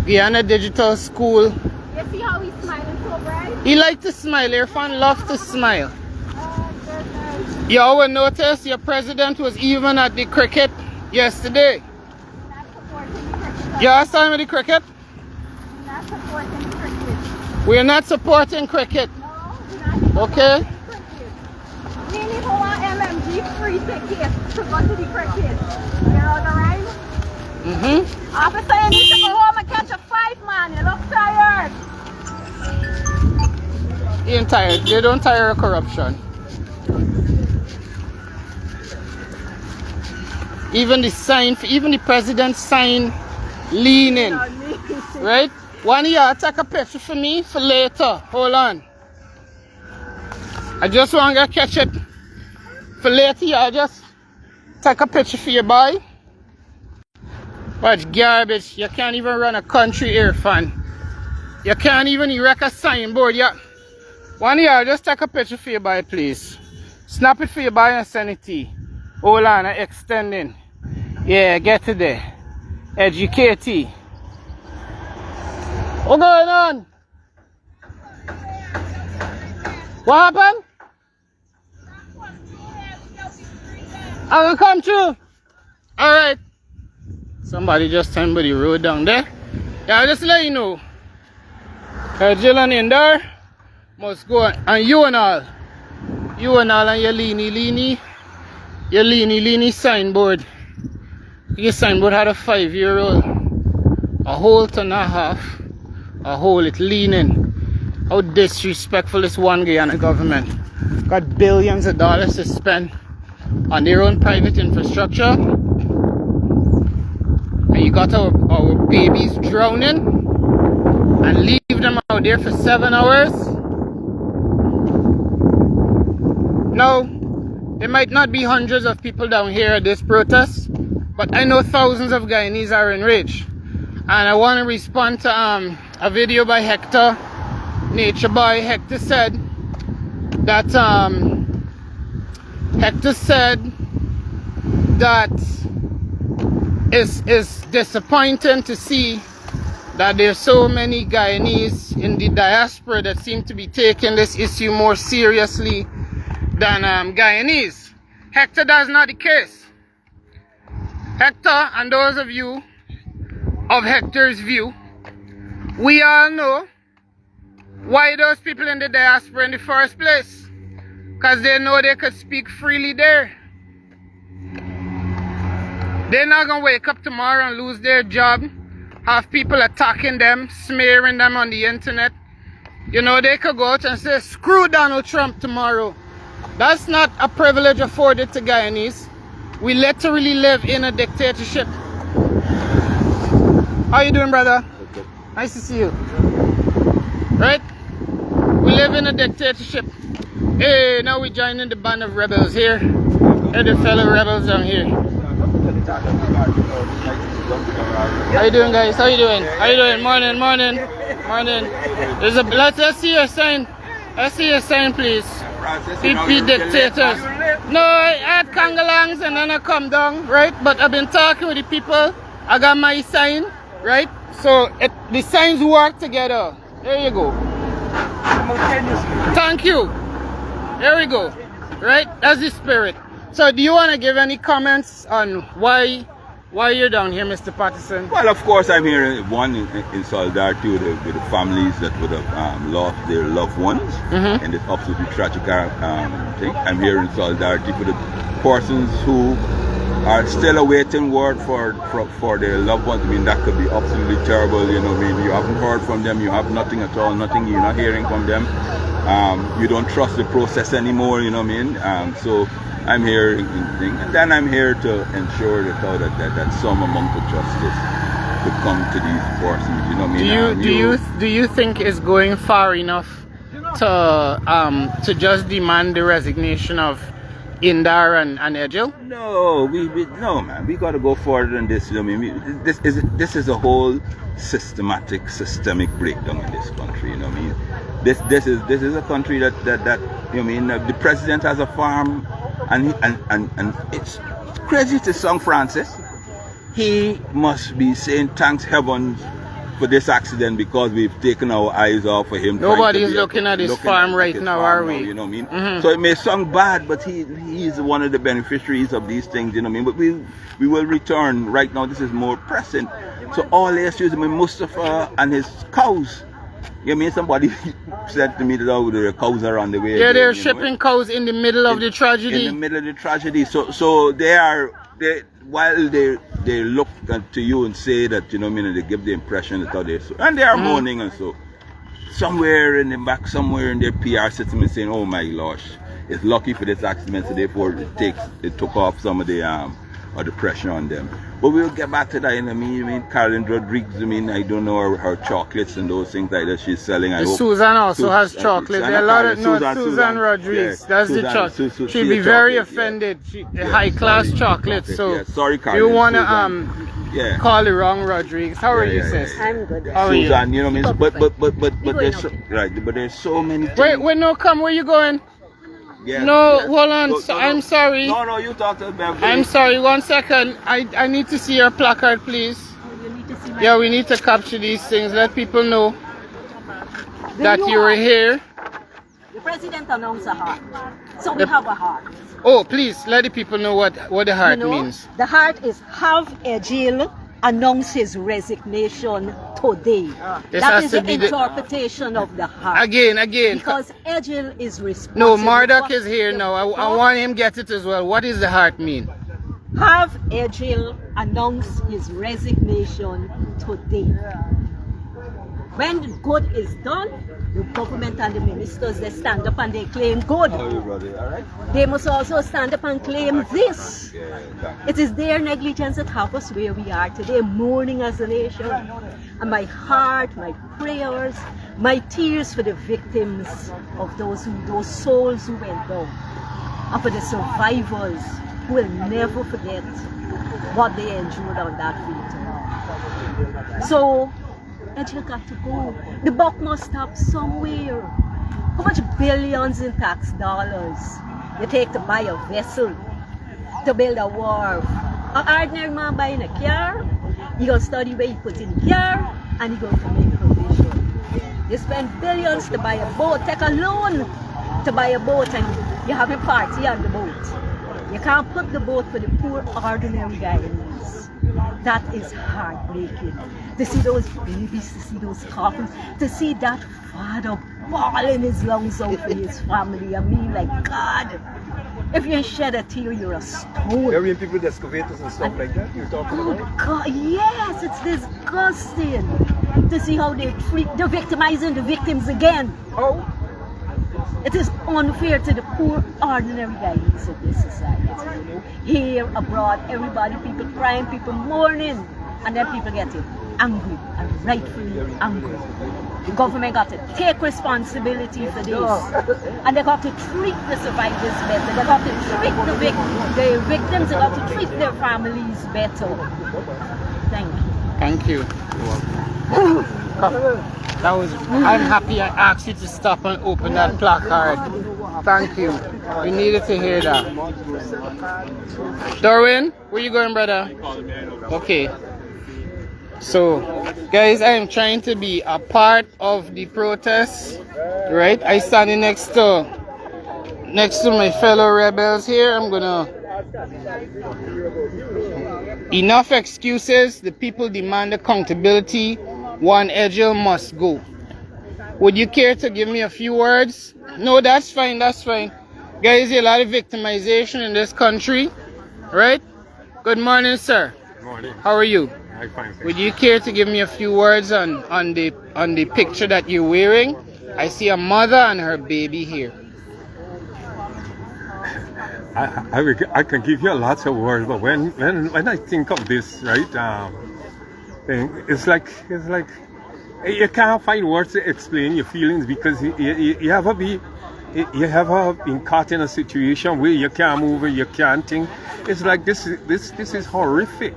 A: Guyana Digital School.
B: You see how he's smiling so bright?
A: He likes to smile. Earphone loves to smile.
B: Oh, goodness.
A: You always notice your president was even at the cricket yesterday.
B: Not supporting the cricket.
A: You understand with the cricket?
B: Not supporting the cricket.
A: We're not supporting cricket.
B: No, we're not
A: Okay?
B: cricket. We need to want MMG free tickets to go to the cricket. You know the right? Officer, you need to go home and catch a fight, man. You look tired.
A: He ain't tired. They don't tire of corruption. Even the president's sign leaning. Right? One of y'all take a picture for me for later. Hold on. I just want to catch it for later. Y'all just take a picture for your boy. Watch garbage. You can't even run a country earphone. You can't even erect a signboard. Yeah. One of y'all just take a picture for your boy, please. Snap it for your boy and send it to you. Hold on, I'm extending. Yeah, get to there. Educate. What's going on? What happened? I'm gonna come through. Alright. Somebody just turned by the road down there. Yeah, I'll just let you know. Jill in there must go on. And you and all and your leany signboard. Your signboard had a 5-year-old, a whole ton and a half, a whole it leaning. How disrespectful this one Guyana government. Got billions of dollars to spend on their own private infrastructure. And you got our babies drowning and leave them out there for 7 hours. Now, there might not be hundreds of people down here at this protest, but I know thousands of Guyanese are enraged. And I want to respond to a video by Hector, Nature Boy. Hector said that it's disappointing to see that there's so many Guyanese in the diaspora that seem to be taking this issue more seriously than Guyanese. Hector, that's not the case. Hector, and those of you of Hector's view, we all know why those people in the diaspora in the first place. Because they know they could speak freely there. They're not going to wake up tomorrow and lose their job, have people attacking them, smearing them on the internet. You know, they could go out and say, screw Donald Trump tomorrow. That's not a privilege afforded to Guyanese. We literally live in a dictatorship. How you doing, brother? Nice to see you. Right? We live in a dictatorship. Hey, now we're joining the band of rebels here. Hey, the fellow rebels down here. How you doing, guys? How you doing? How you doing? Morning, morning, morning. There's a let's see your sign. Let's see your sign, please. PP dictators. No, I had Kangalangs and then I come down, right? But I've been talking with the people. I got my sign, right? So the signs work together. There you go. Thank you. There we go. Right? That's the spirit. So do you want to give any comments on why you're down here, Mr. Patterson?
D: Well, of course, I'm here in solidarity with the families that would have lost their loved ones in this absolutely tragic thing. I'm here in solidarity for the persons who are still awaiting word for their loved ones. I mean, that could be absolutely terrible. You know, maybe you haven't heard from them, you have nothing at all, nothing, you're not hearing from them. You don't trust the process anymore, you know what I mean? So I'm here, and then I'm here to ensure that some amount of justice could come to these persons. You know what I mean?
A: Do you think it's going far enough to just demand the resignation of Indar and Edgel?
D: No, no, man. We got to go further than this. You know what I mean? This is a whole systemic breakdown in this country. You know what I mean? This is a country that you know what I mean. The president has a farm. And it's crazy to Song Francis. He must be saying thanks heavens for this accident because we've taken our eyes off of him.
A: Nobody's looking at his farm right now, are we?
D: You know what I mean? So it may sound bad, but he's one of the beneficiaries of these things. You know what I mean? But we will return. Right now, this is more pressing. So all the issues, I mean, Mustafa and his cows. You know, I mean, somebody said to me that there are cows are on the way.
A: Yeah, they're shipping cows in the middle of the tragedy.
D: In the middle of the tragedy. So while they look to you and say that, you know what I mean, they give the impression that they so, and they are mourning and so. Somewhere in the back, somewhere in their PR system is saying, oh my gosh, it's lucky for this accident, so therefore it took off some of the pressure on them. But we'll get back to that. I mean, Carolyn Rodriguez, I mean, I don't know her chocolates and those things like that she's selling.
A: Susan also has chocolate. There are a lot of Susan Rodriguez. Yeah, that's the chocolate. She'll be very offended. High class chocolate. So
D: sorry, Carolyn.
A: You wanna call the wrong Rodriguez. How are you, sis?
B: I'm good.
A: How are you?
D: Susan, you know what I mean? But there's so many things.
A: Wait, no, come. Where you going?
D: Yeah,
A: no, hold on. No, I'm sorry.
D: No, you talk to them.
A: I'm sorry. 1 second. I need to see your placard, please.
B: You need to see
A: Yeah, we need to capture these things. Let people know that
E: The
A: you were here.
E: The president announced a heart. So we have a heart.
A: Oh, please let the people know what the heart means.
E: The heart is have Ejil announce his resignation today.
A: This
E: That
A: has
E: is
A: to
E: the
A: be the-
E: interpretation of the heart.
A: Again.
E: Because Ejil is responsible.
A: No, Marduk
E: for
A: is here
E: the-
A: now. I want him get it as well. What does the heart mean?
E: Have Ejil announce his resignation today. When the good is done, the government and the ministers, they stand up and they claim good.
D: How are you, brother? All right?
E: They must also stand up and claim this. It is their negligence that have us where we are today, mourning as a nation. And my heart, my prayers, my tears for the victims of those souls who went down, and for the survivors who will never forget what they endured on that field. So, Ejil got to go. The buck must stop somewhere. How much billions in tax dollars you take to buy a vessel, to build a wharf? An ordinary man buying a car, he gonna study where he put in the car, and he going to make provision. You spend billions to buy a boat, take a loan to buy a boat, and you have a party on the boat. You can't put the boat for the poor ordinary Guyanese. That is heartbreaking. To see those babies, to see those coffins, to see that father bawling his lungs out for his family. I mean, like, God, if you shed a tear, you're a stone.
C: There were people with excavators and stuff like that you're talking
E: Oh
C: about?
E: God, yes, it's disgusting to see how they're victimizing the victims again.
C: Oh,
E: It is unfair to the poor, ordinary Guyanese of this society. You know, here, abroad, everybody, people crying, people mourning, and then people getting angry and rightfully angry. The government got to take responsibility for this, and they got to treat the survivors better. They got to treat the victims. They got to treat their families better. Thank you.
A: Thank you. Come. That was. I'm happy I asked you to stop and open that placard. Thank you. We needed to hear that. Darwin, where you going, brother? Okay. So, guys, I am trying to be a part of the protest. Right? I standing next to my fellow rebels here. I'm gonna. Enough excuses. The people demand accountability. One Ejil must go. Would you care to give me a few words? No, that's fine, that's fine. Guys, there's a lot of victimization in this country, right? Good morning, sir.
F: Good morning.
A: How are you?
F: I'm fine. Thank
A: Would you care to give me a few words on the picture that you're wearing? I see a mother and her baby here.
F: I can give you lots of words, but when I think of this, right, thing, it's like you can't find words to explain your feelings because you have been caught in a situation where you can't move and you can't think. It's like this is horrific.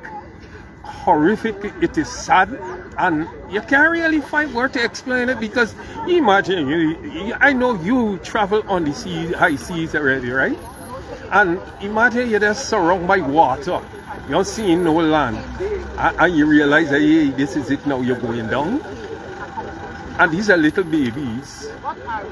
F: It is sad, and you can't really find words to explain it because imagine I know you travel on the high seas already, right? And imagine you're just surrounded by water. You're seeing no land. And you realize that, hey, this is it now, you're going down. And these are little babies.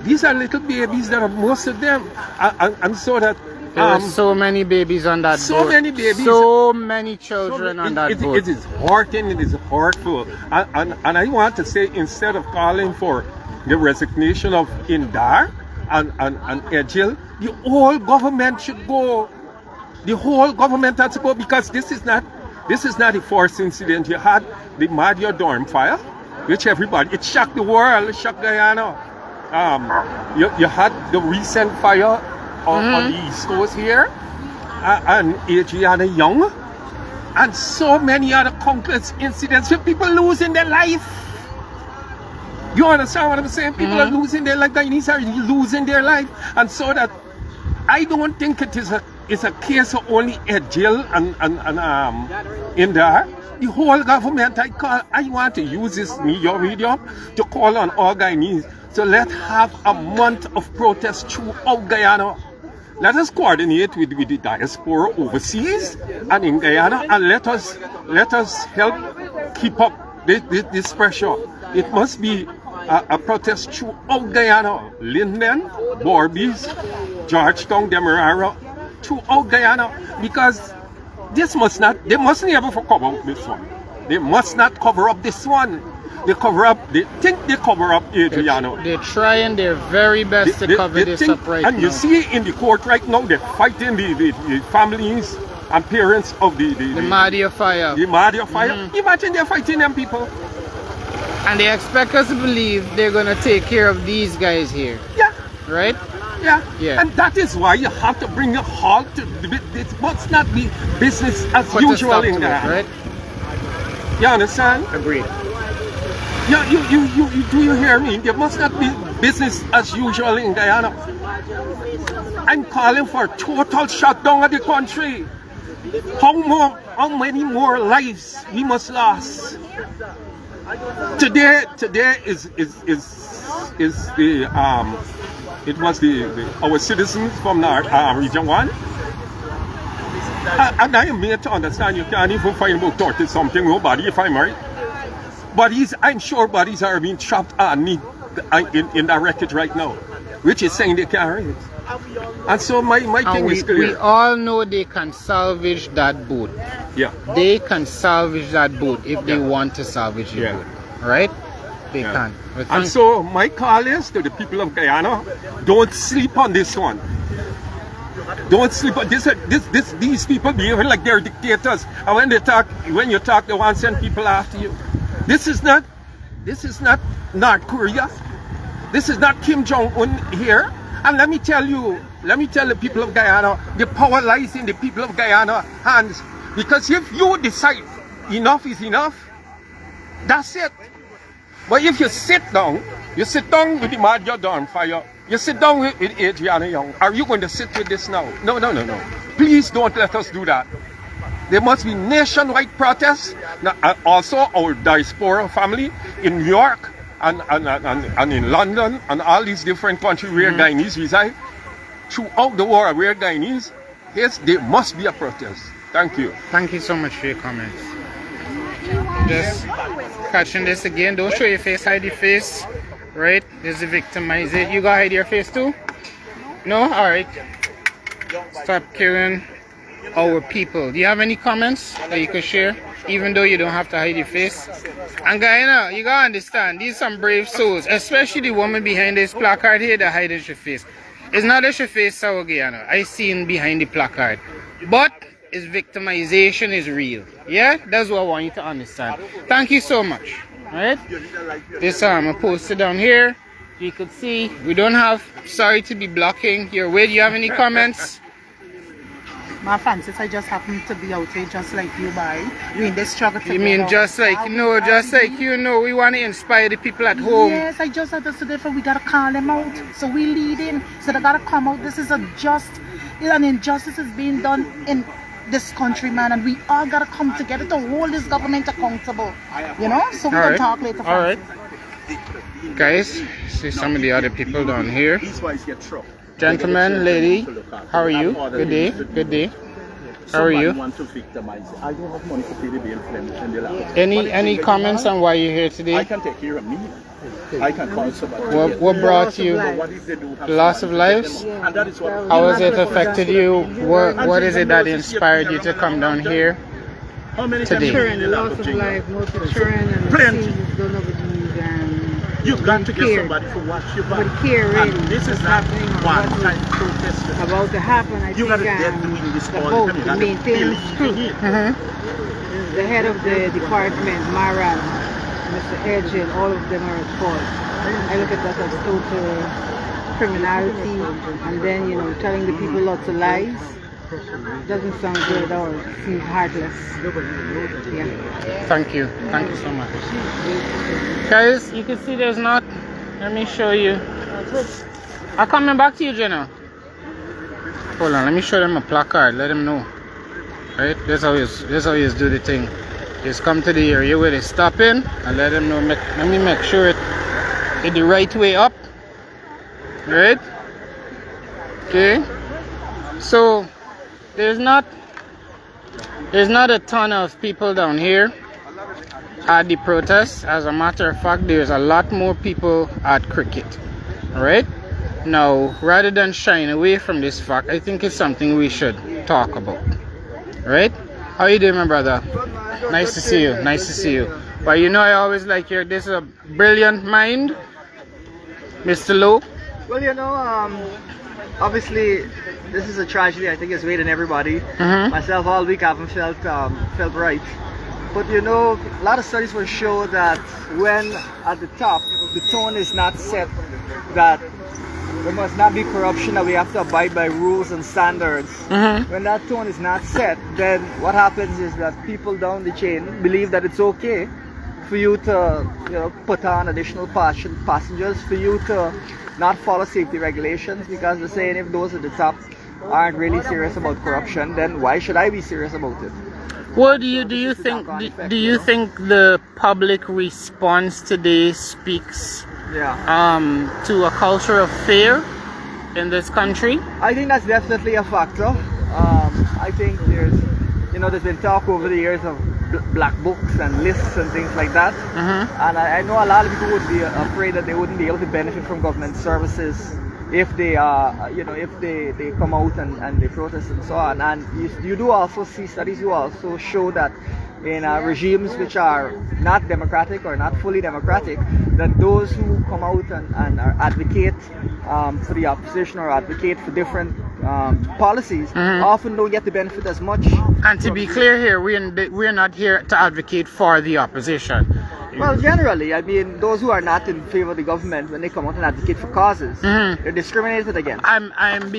F: These are little babies that are most of them. And so that...
A: There are so many babies on that boat.
F: So many babies.
A: So many children on that boat.
F: It is hurting, it is hurtful. And I want to say, instead of calling for the resignation of Indar and Ejil, the whole government should go. The whole government has to go because this is not the first incident. You had the Madia Dorm fire, which it shocked the world, it shocked Guyana. You had the recent fire on the East Coast here, and Adriana Young, and so many other countless incidents with people losing their life. You understand what I'm saying? People are losing their life. Guyanese are losing their life, and so that I don't think it is a case of only Ejil and Indar. The whole government. I want to use this medium to call on all Guyanese. So let's have a month of protest throughout Guyana. Let us coordinate with the diaspora overseas and in Guyana, and let us help keep up this pressure. It must be a protest throughout Guyana, Linden, Borbies, Georgetown, Demerara, throughout Guyana, because they must never cover up this one. They must not cover up this one. They think they cover up Adriano.
A: They're trying their very best to cover this up right now.
F: And you see in the court right now, they're fighting the families and parents of the
A: Madia fire.
F: The Madia fire. Imagine they're fighting them people.
A: And they expect us to believe they're going to take care of these guys here.
F: Yeah.
A: Right?
F: Yeah.
A: Yeah.
F: And that is why you have to bring a halt to it must not be business as
A: Put a
F: usual
A: stop
F: in
A: to it,
F: there.
A: right?
F: You understand?
A: Agreed.
F: Yeah, do you hear me? There must not be business as usual in Guyana. I'm calling for total shutdown of the country. How many more lives we must lose? Today is the it was our citizens from region 1. And I am made to understand you can't even find about 30 something nobody if I'm right. Bodies, I'm sure bodies are being trapped in the wreckage right now, which is saying they can't raise. And so my thing is clear.
A: We all know they can salvage that boat.
F: Yeah.
A: They can salvage that boat if they want to salvage the boat. Right? They can.
F: And so my call is to the people of Guyana, don't sleep on this one. Don't sleep on this. These people behaving like they're dictators. And when you talk, they want to send people after you. This is not North Korea. This is not Kim Jong-un here. And let me tell the people of Guyana, the power lies in the people of Guyana hands. Because if you decide enough is enough, that's it. But if you sit down with the Madja Dawn fire, you sit down with Adriana Young, are you going to sit with this now? No. Please don't let us do that. There must be nationwide protests. Also, our diaspora family in New York and in London and all these different countries where Guyanese reside, throughout the world where Guyanese is, there must be a protest. Thank you.
A: Thank you so much for your comments. Just catching this again. Don't show your face, hide your face. Right? There's a victimizer. You gotta hide your face too? No? Alright. Stop killing our people. Do you have any comments that you could share? Even though you don't have to hide your face. And Guyana, you gotta understand, these are some brave souls, especially the woman behind this placard here that hides your face. It's not that your face sour Guyana. I seen behind the placard. But its victimization is real. Yeah? That's what I want you to understand. Thank you so much. Alright? This I posted down here. You could see we don't have, sorry to be blocking your way. Do you have any comments?
G: My Francis, I just happen to be out here just like you, we in this struggle together.
A: You mean just like, just like you know, we want to inspire the people at home.
G: Yes, I just understood it, we gotta call them out. So we leading, so they gotta come out. This is an injustice is being done in this country, man, and we all gotta come together to hold this government accountable. You know? So we're gonna talk later.
A: Alright. Guys, see some of the other people down here. Gentlemen, lady, how are you? Good day, good day. How are you? Any comments on why you're here today?
H: I can take care of me. I can call somebody.
A: What brought you? The loss of lives? How has it affected you? What is it that inspired you to come down here today?
I: The loss of life, most children and
H: Plenty.
I: things don't believe
H: You've got to get somebody to watch your back.
I: But care really.
H: This is not one time protest.
I: About to happen, I
H: You
I: think
H: got to get doing this
I: the
H: all
I: boat,
H: the
I: the
H: time.
I: maintenance crew, the head of the department, Maran, Mr. Edgin, all of them are at fault. I look at that as total criminality, and then, you know, telling the people lots of lies. Doesn't sound good at all. It seems heartless. Yeah.
A: Thank you so much. Guys, you can see there's not, let me show you. I'm coming back to you, Jenna. Hold on, let me show them a placard, let them know. Right, that's how you do the thing. Just come to the area where they stop in and let them know. Let me make sure it's the right way up. Right? Okay. So there's not a ton of people down here. at the protests. As a matter of fact, there's a lot more people at cricket. Right? Now, rather than shying away from this fact, I think it's something we should talk about. Right? How you doing, my brother? Nice to see you. Nice to see you. But you know, I always like your, this is a brilliant mind, Mr. Lowe.
C: Well, you know, obviously, this is a tragedy. I think it's weighing everybody. Myself, all week, I haven't felt right. But you know, a lot of studies will show that when at the top, the tone is not set, that there must not be corruption, that we have to abide by rules and standards. When that tone is not set, then what happens is that people down the chain believe that it's okay for you to, you know, put on additional passengers, for you to not follow safety regulations, because they're saying if those at the top aren't really serious about corruption, then why should I be serious about it?
A: What do you think the public response today speaks to a culture of fear in this country?
C: I think that's definitely a factor. I think there's been talk over the years of black books and lists and things like that. And I know a lot of people would be afraid that they wouldn't be able to benefit from government services if they if they come out and they protest and so on. And you do also see studies who also show that in regimes which are not democratic or not fully democratic, that those who come out and advocate for the opposition or advocate for different policies often don't get the benefit as much.
A: And to be clear here, we're not here to advocate for the opposition.
C: Well, generally, I mean, those who are not in favor of the government, when they come out and advocate for causes, they're discriminated against. I'm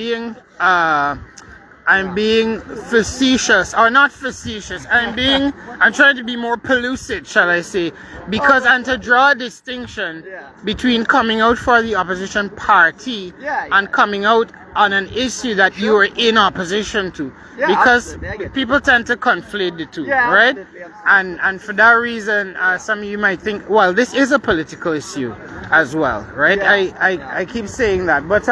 C: being facetious, or not facetious. I'm trying to be more pellucid, shall I say, because and to draw a distinction between coming out for the opposition party and coming out on an issue that you are in opposition to, because people tend to conflate the two, right? And for that reason, some of you might think, well, this is a political issue as well, right? I keep saying that, but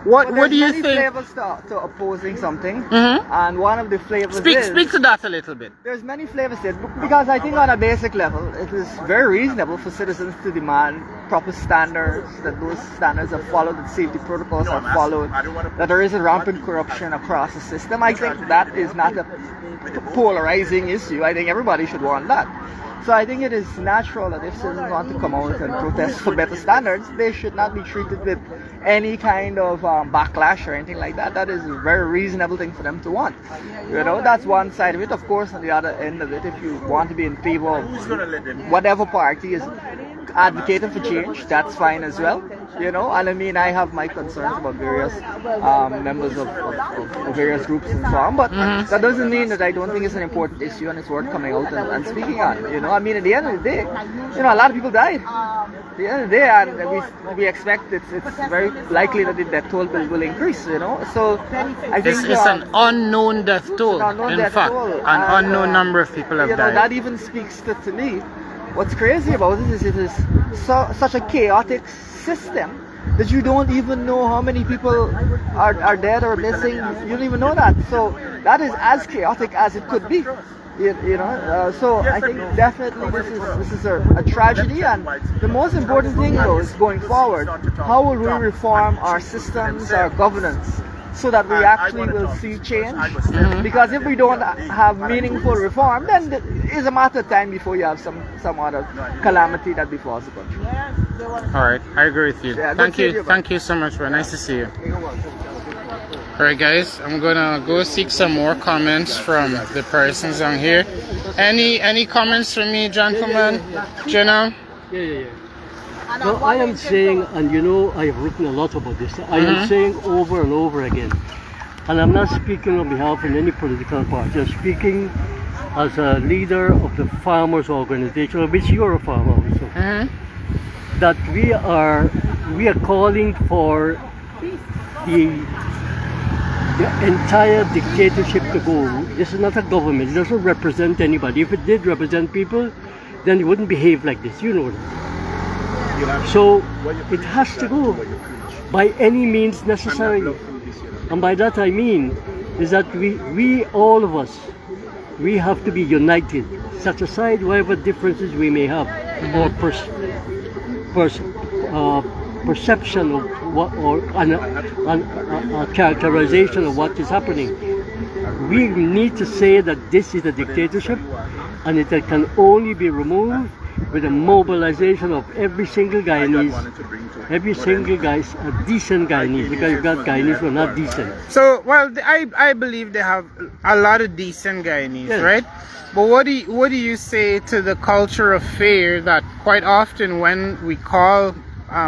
C: what do you think? There's many flavors to opposing something, and one of the flavors
A: speak to that a little bit.
C: There's many flavors to it, because I think on a basic level, it is very reasonable for citizens to demand proper standards, that those standards are followed, that safety protocols are followed, that there isn't rampant corruption across the system. I think that is not a polarizing issue. I think everybody should want that. So I think it is natural that if citizens want to come out and protest for better standards, they should not be treated with any kind of backlash or anything like that. That is a very reasonable thing for them to want. You know, that's one side of it. Of course, on the other end of it, if you want to be in favor of whatever party is advocating for change, that's fine as well. You know, and I mean, I have my concerns about various members of various groups and so on, but that doesn't mean that I don't think it's an important issue and it's worth coming out and speaking on. You know, I mean, at the end of the day, you know, a lot of people died. At the end of the day, and we expect it's very likely that the death toll will increase. You know, so I think
A: it's an unknown death toll. In fact, an unknown number of people have died.
C: That even speaks to me. What's crazy about it is such a chaotic system that you don't even know how many people are dead or missing. You don't even know that. So that is as chaotic as it could be. You know, so I think definitely this is a tragedy, and the most important thing though is going forward, how will we reform our systems, our governance, so that we actually will see change? Because if we don't have meaningful reform, then it's a matter of time before you have some other calamity that befalls the country.
A: All right, I agree with you. Thank you so much, bro. Nice to see you. Alright guys, I'm gonna go seek some more comments from the persons on here. Any comments from me, gentlemen? Jenna?
J: Yeah. No, I am saying, and you know, I have written a lot about this. I am saying over and over again, and I'm not speaking on behalf of any political party. I'm speaking as a leader of the farmers' organization, of which you are a farmer also. That we are calling for the entire dictatorship to go. This is not a government. It doesn't represent anybody. If it did represent people, then it wouldn't behave like this. You know that. So it has to go by any means necessary. And by that I mean is that we all of us we have to be united, set aside whatever differences we may have, or perception of what, or a characterization of what is happening. We need to say that this is a dictatorship, and it can only be removed with the mobilization of every single Guyanese, every single guy's a decent Guyanese, because you've got Guyanese who are not decent.
A: So, well, I believe they have a lot of decent Guyanese,
J: Yes.
A: right? But what do you say to the culture of fear that quite often when we call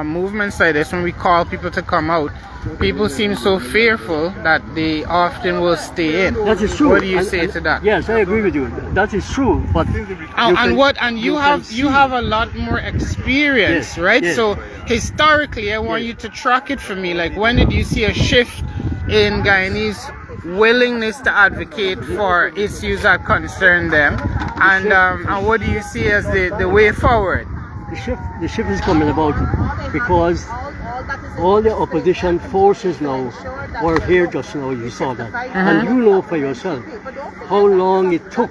A: movements like this, when we call people to come out, people seem so fearful that they often will stay in?
J: That is true.
A: What do you say to that?
J: Yes, I agree with you. That is true. But
A: you have a lot more experience,
J: Yes,
A: right?
J: yes.
A: So historically, I want you to track it for me. Like, when did you see a shift in Guyanese willingness to advocate for issues that concern them, and what do you see as the way forward?
J: The shift is coming about because all the opposition forces now were here just now. You saw that, and you know for yourself how long it took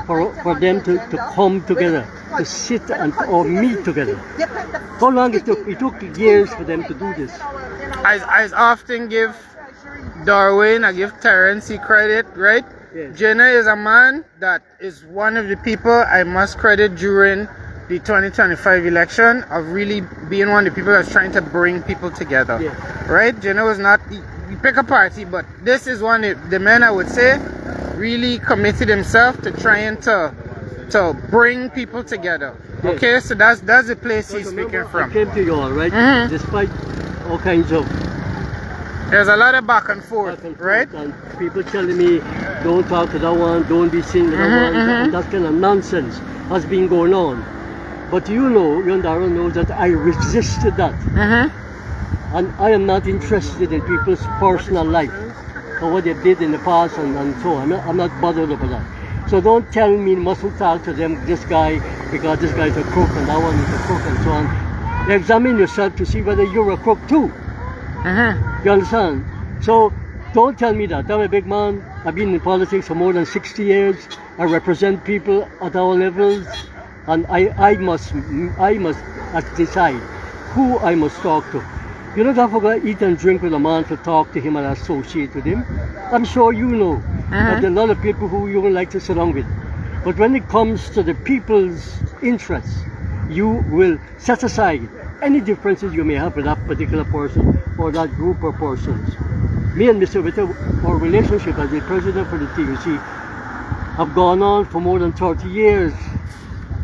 J: for them to come together, to sit or meet together. How long it took? It took years for them to do this.
A: I often give Darwin, I give Terence credit, right?
J: Yes.
A: Jenna is a man that is one of the people I must credit during the 2025 election of really being one of the people that's trying to bring people together, right? Jenna was not, you pick a party, but this is one of the men, I would say, really committed himself to trying to bring people together.
J: Yes.
A: Okay, so that's the place he's speaking from.
J: I came to you all right, despite all kinds of
A: there's a lot of back and forth, right?
J: And people telling me, don't talk to that one, don't be seen with that one. And that kind of nonsense has been going on. But you know, you and Darren knows that I resisted that. And I am not interested in people's personal life or what they did in the past and so on. I'm not bothered about that. So don't tell me mustn't talk to them, this guy, because this guy is a crook and that one is a crook and so on. Examine yourself to see whether you're a crook too. You understand? So don't tell me that. I'm a big man. I've been in politics for more than 60 years. I represent people at all levels, and I must decide who I must talk to. You don't have to go eat and drink with a man to talk to him and associate with him. I'm sure you know that there are a lot of people who you would like to sit down with. But when it comes to the people's interests, you will set aside any differences you may have with that particular person or that group of persons. Me and Mr. Witter, our relationship as the president for the TUC have gone on for more than 30 years.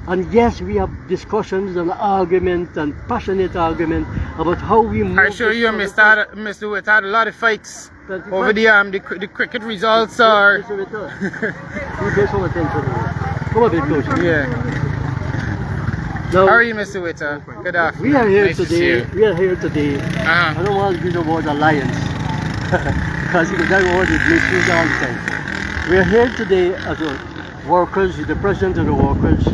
J: And yes, we have discussions and argument and passionate argument about how we move.
A: I assure you, Mr. Witt had a lot of fights over the cricket results are.
J: Mr. Witter, you pay some attention to me. Come a bit closer.
A: Yeah.
J: Now,
A: how are you, Mr. Witter? Good afternoon.
J: We are here
A: Nice
J: today. We are here today. I don't want to use the word alliance because that word is misused all the time. We are here today as workers, the president of the workers'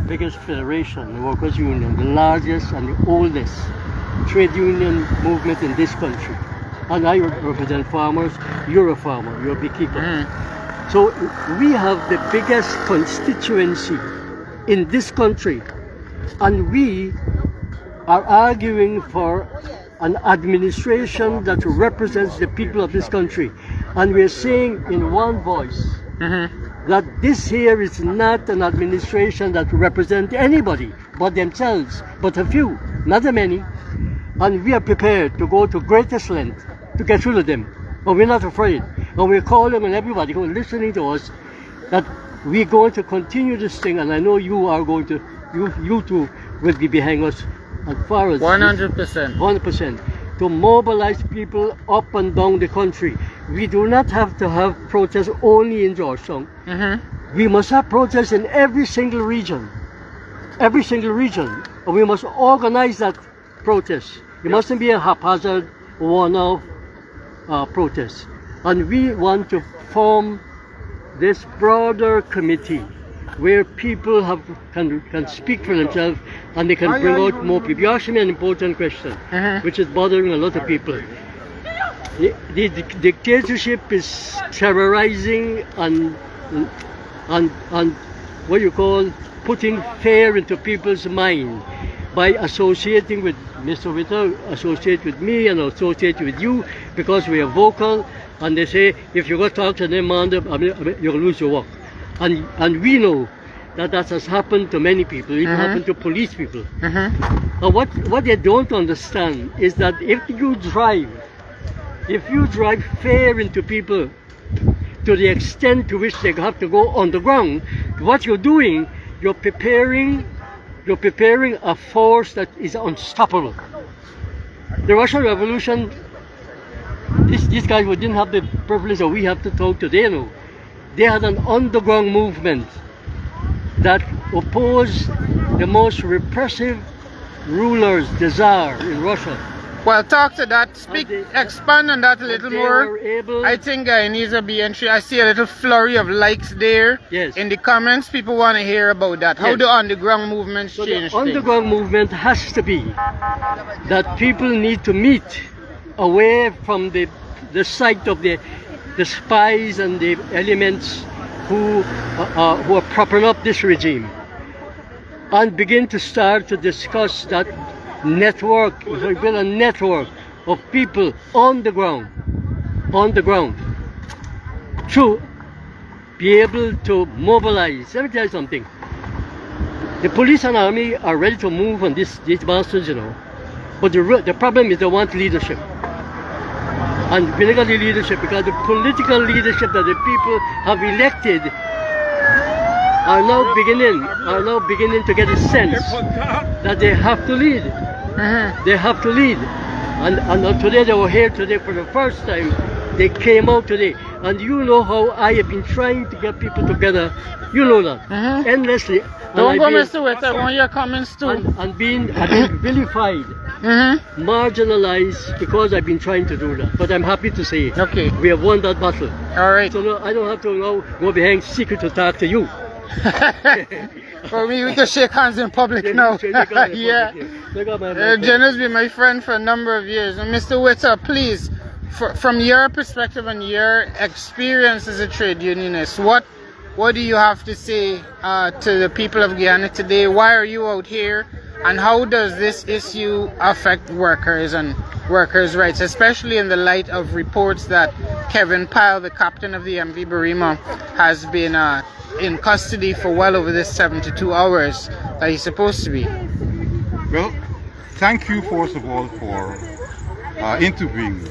J: biggest federation, the workers' union, the largest and the oldest trade union movement in this country. And I represent farmers. You're a farmer. You're a beekeeper. So we have the biggest constituency in this country. And we are arguing for an administration that represents the people of this country. And we're saying in one voice that this here is not an administration that represents anybody but themselves, but a few, not the many. And we are prepared to go to greatest length to get rid of them. But we're not afraid. And we're calling on everybody who is listening to us that we're going to continue this thing, and I know you are going to, you too will be behind us as far as 100%, to mobilize people up and down the country. We do not have to have protests only in Georgetown. We must have protests in every single region. Every single region. And we must organize that protest. It mustn't be a haphazard one-off protest. And we want to form this broader committee where people can speak for themselves and they can bring out more people. You asked me an important question, which is bothering a lot of people. The dictatorship is terrorizing and and what you call putting fear into people's mind by associating with Mr. Witter, associate with me, and associate with you because we are vocal. And they say if you go talk to them, man, you'll lose your work. And we know that has happened to many people. It happened to police people. And what they don't understand is that if you drive fear into people to the extent to which they have to go on the ground, what you're doing, you're preparing a force that is unstoppable. The Russian Revolution, these guys who didn't have the privilege that we have to talk today, no, they had an underground movement that opposed the most repressive rulers, the Tsar in Russia.
A: Well, talk to that. Expand on that a little more. I think Guyanese will be interested. I see a little flurry of likes there.
J: Yes.
A: In the comments, people want to hear about that. How the underground movements change
J: the underground movement has to be that people need to meet away from the sight of the spies and the elements who are propping up this regime, and begin to start to discuss that network. We build a network of people on the ground to be able to mobilize. Let me tell you something. The police and army are ready to move on these bastards, you know, but the problem is they want leadership. And we got the leadership because the political leadership that the people have elected are now beginning to get a sense that they have to lead. They have to lead. And today they were here today for the first time. They came out today. And you know how I have been trying to get people together. You know that. Endlessly.
A: Don't go, Mr. Witt. I want your comments too.
J: I've been vilified, marginalized, because I've been trying to do that. But I'm happy to say we have won that battle.
A: All right.
J: So no, I don't have to now go behind secret to talk to you.
A: For me, we can shake hands in public now. Yeah. Jenna's been my friend for a number of years. And Mr. Witter, please, from your perspective and your experience as a trade unionist, what do you have to say to the people of Guyana today? Why are you out here? And how does this issue affect workers and workers' rights, especially in the light of reports that Kevin Pyle, the captain of the MV Barima, has been in custody for well over this 72 hours that he's supposed to be?
K: Well, thank you first of all for interviewing me.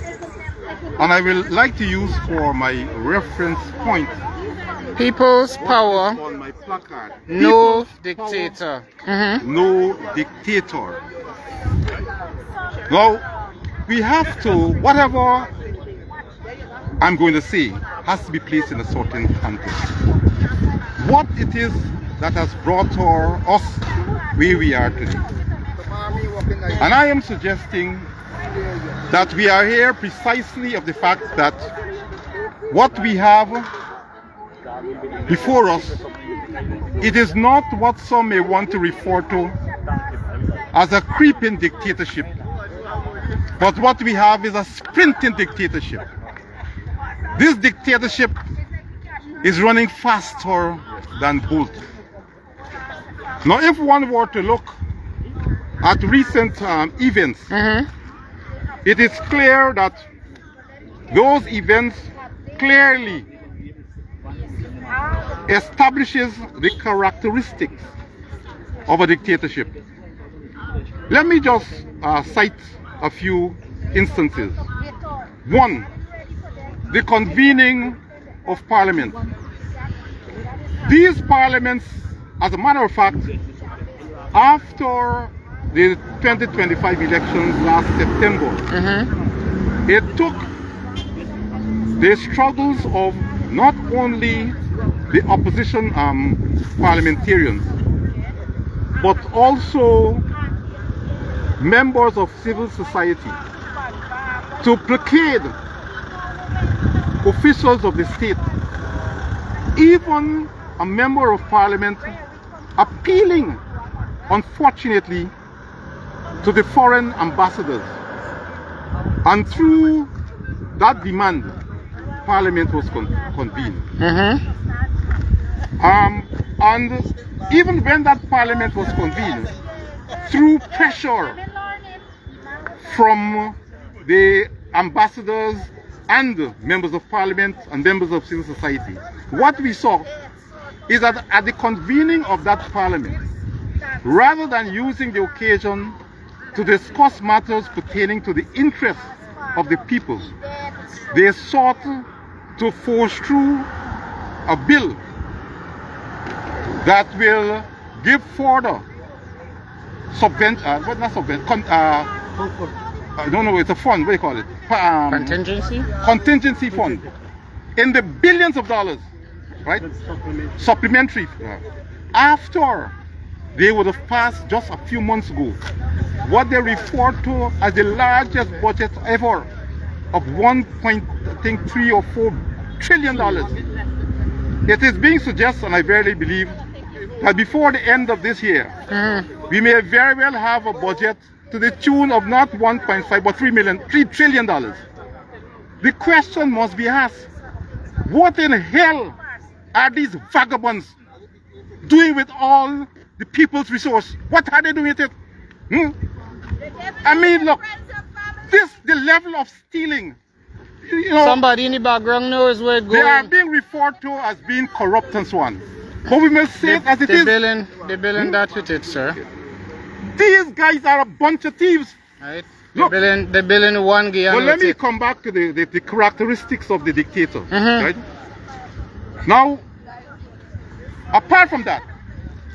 K: And I will like to use for my reference point
A: People's power,
K: on my placard.
A: No
K: People's
A: dictator.
K: Power, no dictator. Now, we have to, whatever I'm going to say has to be placed in a certain context. What it is that has brought us where we are today. And I am suggesting that we are here precisely of the fact that what we have before us, it is not what some may want to refer to as a creeping dictatorship, but what we have is a sprinting dictatorship. This dictatorship is running faster than Bolt. Now, if one were to look at recent events, it is clear that those events clearly establishes the characteristics of a dictatorship. Let me just cite a few instances. One, the convening of parliament. These parliaments, as a matter of fact, after the 2025 elections last September, it took the struggles of not only the opposition parliamentarians, but also members of civil society to placate officials of the state, even a member of parliament appealing, unfortunately, to the foreign ambassadors. And through that demand, parliament was convened. And even when that parliament was convened, through pressure from the ambassadors and members of parliament and members of civil society, what we saw is that at the convening of that parliament, rather than using the occasion to discuss matters pertaining to the interests of the people, they sought to force through a bill that will give further it's a fund, what do you call it?
A: Contingency?
K: Contingency fund. In the billions of dollars, right? Supplementary. After they would have passed just a few months ago what they referred to as the largest budget ever of 1.3 or 4 trillion dollars. It is being suggested, and I verily believe, that before the end of this year, we may very well have a budget to the tune of not 1.5 but $3 trillion. The question must be asked, what in hell are these vagabonds doing with all the people's resource? What are they doing with it? I mean, look, the level of stealing, you know,
A: somebody in the background knows where it's going.
K: They are being referred to as being corrupt and so on. But we must say it as it is.
A: They're billing that with it, sir.
K: These guys are a bunch of thieves.
A: Right? They're billing one Guyana.
K: But let me come back to the characteristics of the dictator. Right? Now, apart from that,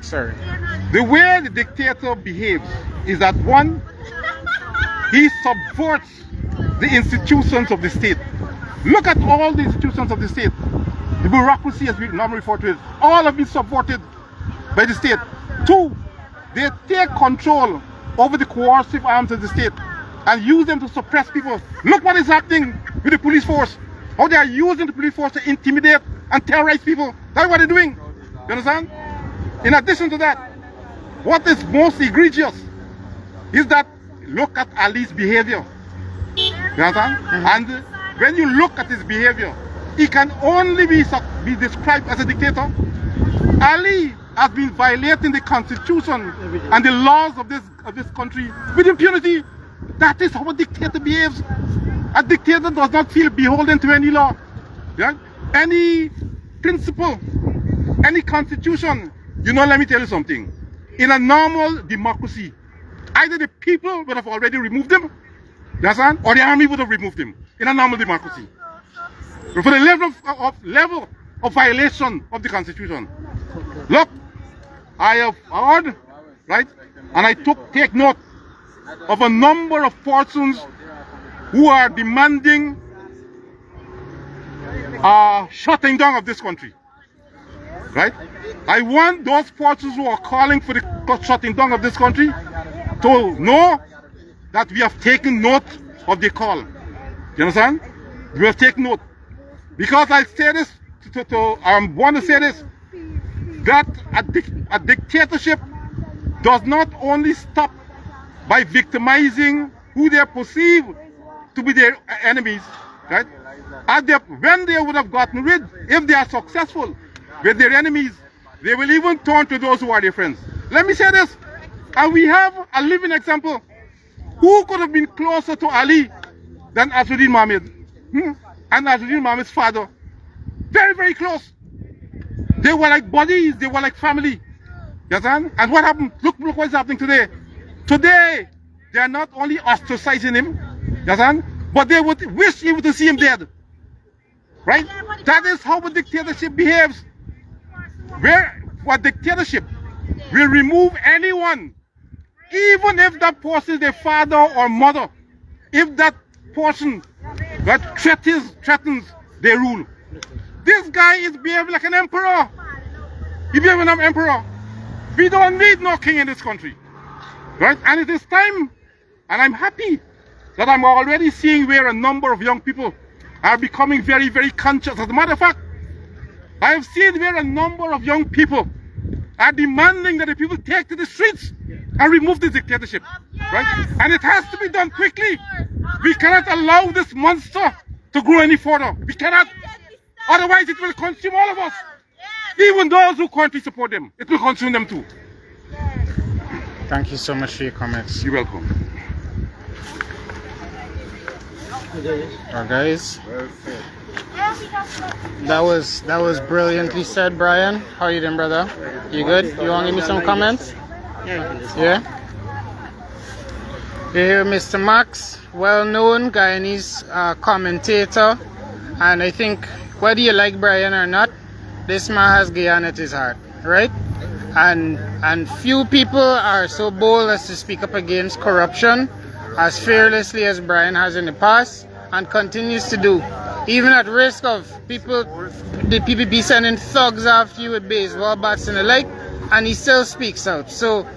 A: sir,
K: the way the dictator behaves is that, one, he subverts the institutions of the state. Look at all the institutions of the state. The bureaucracy, as we normally refer to it, all have been subverted by the state. Two, they take control over the coercive arms of the state and use them to suppress people. Look what is happening with the police force. How they are using the police force to intimidate and terrorize people. That's what they're doing. You understand? In addition to that, what is most egregious is that, look at Ali's behavior. You understand? And when you look at his behavior, he can only be described as a dictator. Ali has been violating the constitution and the laws of this country with impunity. That is how a dictator behaves. A dictator does not feel beholden to any law, any principle, any constitution. You know, let me tell you something. In a normal democracy, either the people would have already removed them, you understand, or the army would have removed him. In a normal democracy. For the level of violation of the constitution. Look, I have heard, right, and I take note of a number of persons who are demanding shutting down of this country. Right? I want those persons who are calling for the shutting down of this country to know that we have taken note of the call. You understand? We have taken note. Because I say this, I want to say this, that a dictatorship does not only stop by victimizing who they perceive to be their enemies, right? When they would have gotten rid, if they are successful with their enemies, they will even turn to those who are their friends. Let me say this, and we have a living example. Who could have been closer to Ali than Azzuddin Mohammed? And Azzuddin Mohammed's father. Very, very close. They were like buddies, they were like family. You understand? And what happened? Look what's happening today. Today, they are not only ostracizing him, you understand? But they would wish even to see him dead. Right? That is how a dictatorship behaves. Where a dictatorship will remove anyone, even if that person is their father or mother, if that person that threatens their rule. This guy is behaving like an emperor. He's behaving like an emperor. We don't need no king in this country. Right? And it is time, and I'm happy that I'm already seeing where a number of young people are becoming very, very conscious. As a matter of fact, I have seen where a number of young people are demanding that the people take to the streets and remove this dictatorship. Right? And it has to be done quickly. We cannot allow this monster to grow any further. We cannot. Otherwise it will consume all of us. Even those who currently support them, it will consume them too.
A: Thank you so much for your comments.
K: You're welcome.
A: Alright, guys. That was brilliantly said, Brian. How you doing, brother? You good? You want to give me some comments? Yeah? You hear Mr. Max, well-known Guyanese commentator, and I think whether you like Brian or not, this man has Guyana at his heart, right? And few people are so bold as to speak up against corruption as fearlessly as Brian has in the past and continues to do, even at risk of people, the PPP sending thugs after you with baseball bats and the like, and he still speaks out. So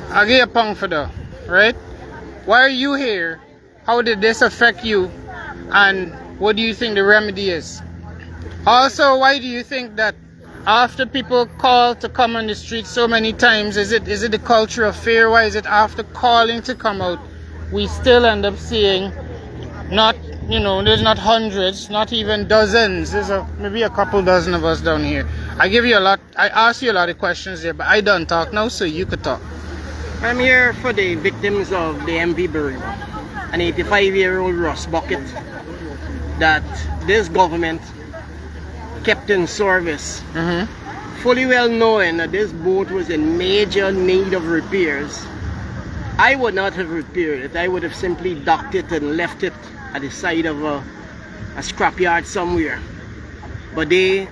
A: I'll give you a pound for that, right? Why are you here? How did this affect you? And what do you think the remedy is? Also, why do you think that after people call to come on the street so many times, is it the culture of fear? Why is it after calling to come out, we still end up seeing not, you know, there's not hundreds, not even dozens. There's maybe a couple dozen of us down here. I asked you a lot of questions there, but I don't talk now, so you could talk.
L: I'm here for the victims of the MV Barima, an 85-year-old rust bucket that this government kept in service, fully well knowing that this boat was in major need of repairs. I would not have repaired it. I would have simply docked it and left it at the side of a scrapyard somewhere. But they